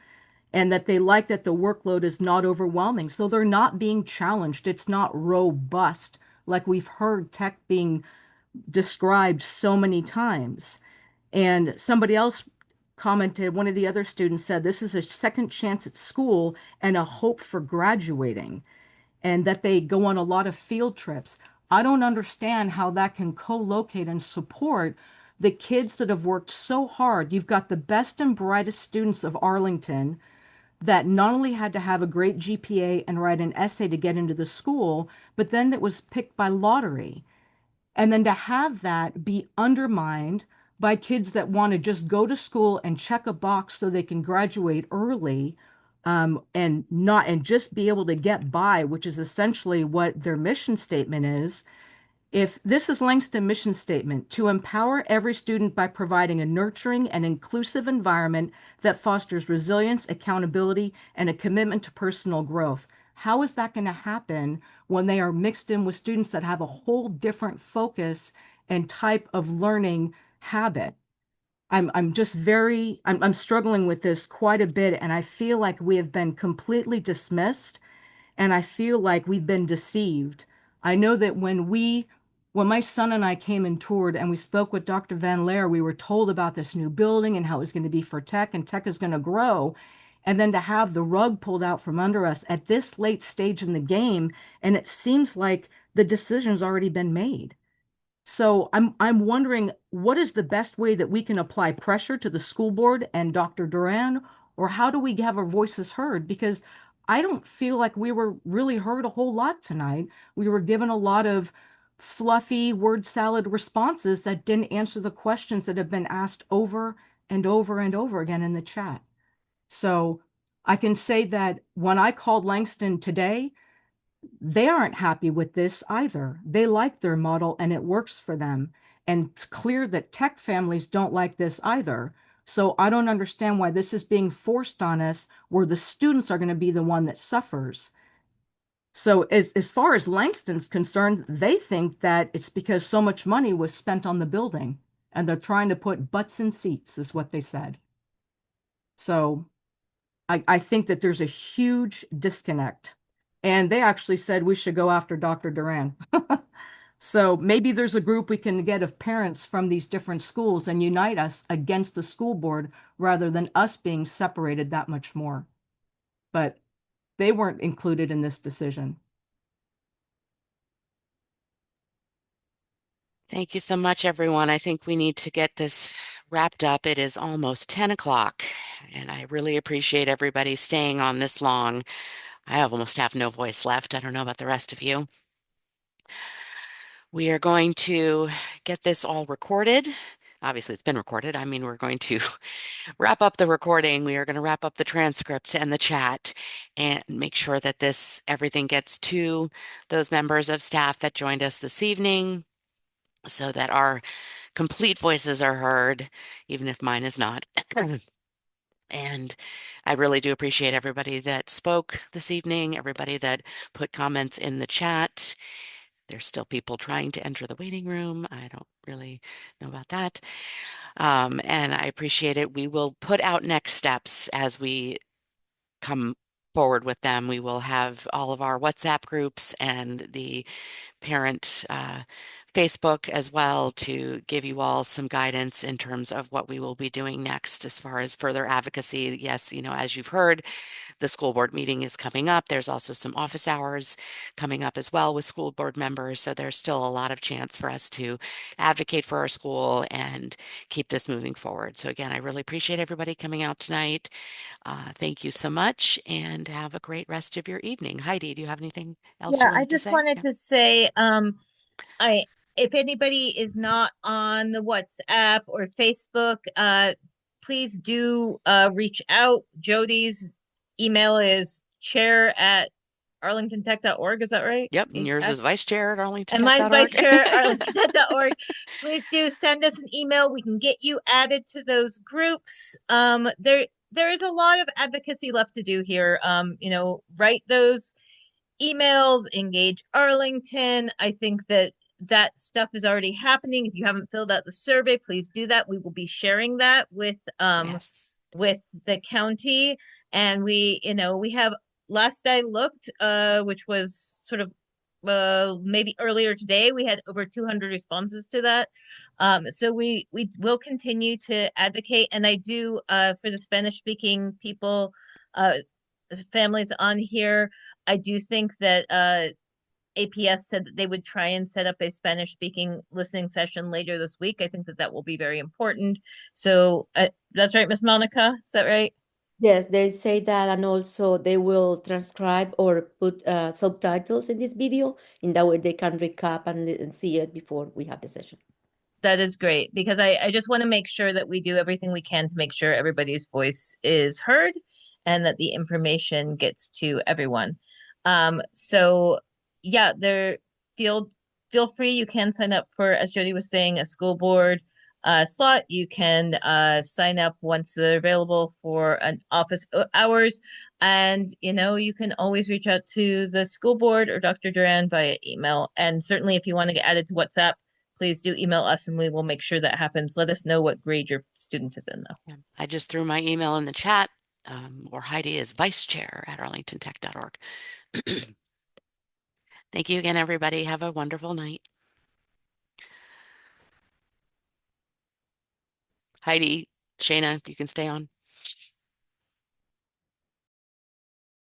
and that they like that the workload is not overwhelming. So they're not being challenged. It's not robust like we've heard tech being described so many times. And somebody else commented, one of the other students said, this is a second chance at school and a hope for graduating, and that they go on a lot of field trips. I don't understand how that can co-locate and support the kids that have worked so hard. You've got the best and brightest students of Arlington that not only had to have a great GPA and write an essay to get into the school, but then it was picked by lottery. And then to have that be undermined by kids that want to just go to school and check a box so they can graduate early, and just be able to get by, which is essentially what their mission statement is. If this is Langston mission statement, to empower every student by providing a nurturing and inclusive environment that fosters resilience, accountability, and a commitment to personal growth. How is that going to happen when they are mixed in with students that have a whole different focus and type of learning habit? I'm struggling with this quite a bit, and I feel like we have been completely dismissed, and I feel like we've been deceived. I know that when my son and I came and toured and we spoke with Dr. Van Laer, we were told about this new building and how it was going to be for tech and tech is going to grow. And then to have the rug pulled out from under us at this late stage in the game, and it seems like the decision's already been made. So I'm wondering, what is the best way that we can apply pressure to the school board and Dr. Duran, or how do we have our voices heard? Because I don't feel like we were really heard a whole lot tonight. We were given a lot of fluffy word salad responses that didn't answer the questions that have been asked over and over and over again in the chat. So I can say that when I called Langston today, they aren't happy with this either. They like their model and it works for them. And it's clear that tech families don't like this either. So I don't understand why this is being forced on us, where the students are going to be the one that suffers. So as far as Langston's concerned, they think that it's because so much money was spent on the building and they're trying to put butts in seats, is what they said. So I think that there's a huge disconnect. And they actually said we should go after Dr. Duran. So maybe there's a group we can get of parents from these different schools and unite us against the school board rather than us being separated that much more. But they weren't included in this decision. Thank you so much, everyone. I think we need to get this wrapped up. It is almost 10 o'clock, and I really appreciate everybody staying on this long. I almost have no voice left. I don't know about the rest of you. We are going to get this all recorded. Obviously, it's been recorded. I mean, we're going to wrap up the recording. We are going to wrap up the transcript and the chat and make sure that everything gets to those members of staff that joined us this evening so that our complete voices are heard, even if mine is not. And I really do appreciate everybody that spoke this evening, everybody that put comments in the chat. There's still people trying to enter the waiting room. I don't really know about that. And I appreciate it. We will put out next steps as we come forward with them. We will have all of our WhatsApp groups and the parent Facebook as well to give you all some guidance in terms of what we will be doing next as far as further advocacy. Yes, as you've heard, the school board meeting is coming up. There's also some office hours coming up as well with school board members. So there's still a lot of chance for us to advocate for our school and keep this moving forward. So again, I really appreciate everybody coming out tonight. Thank you so much and have a great rest of your evening. Heidi, do you have anything else Yeah, you I wanted to just say? wanted Yeah. to say, I if anybody is not on the WhatsApp or Facebook, please do reach out. Jody's email is chair@arlingtontech.org. Is that right? Yep. And yours is vice chair at And mine's arlingtontech.org. vice chair at arlingtontech.org. Please do send us an email. We can get you added to those groups. There is a lot of advocacy left to do here. Write those emails, engage Arlington. I think that stuff is already happening. If you haven't filled out the survey, please do that. We will be sharing that Yes. with the county. And we have, last I looked, which was sort of maybe earlier today, we had over 200 responses to that. So we will continue to advocate. And I do, for the Spanish speaking people, families on here, I do think that APS said that they would try and set up a Spanish speaking listening session later this week. I think that will be very important. So that's right, Miss Monica, is that right? Yes, they say that, and also they will transcribe or put subtitles in this video. In that way, they can recap and see it before we have the session. That is great, because I just want to make sure that we do everything we can to make sure everybody's voice is heard and that the information gets to everyone. So yeah, feel free. You can sign up for, as Jody was saying, a school board slot. You can sign up once they're available for an office hours. And you can always reach out to the school board or Dr. Duran via email. And certainly if you want to get added to WhatsApp, please do email us and we will make sure that happens. Let us know what grade your student is in, though. Yeah. I just threw my email in the chat, or Heidi is vice chair at arlingtontech.org. Thank you again, everybody. Have a wonderful night. Heidi, Shayna, you can stay on.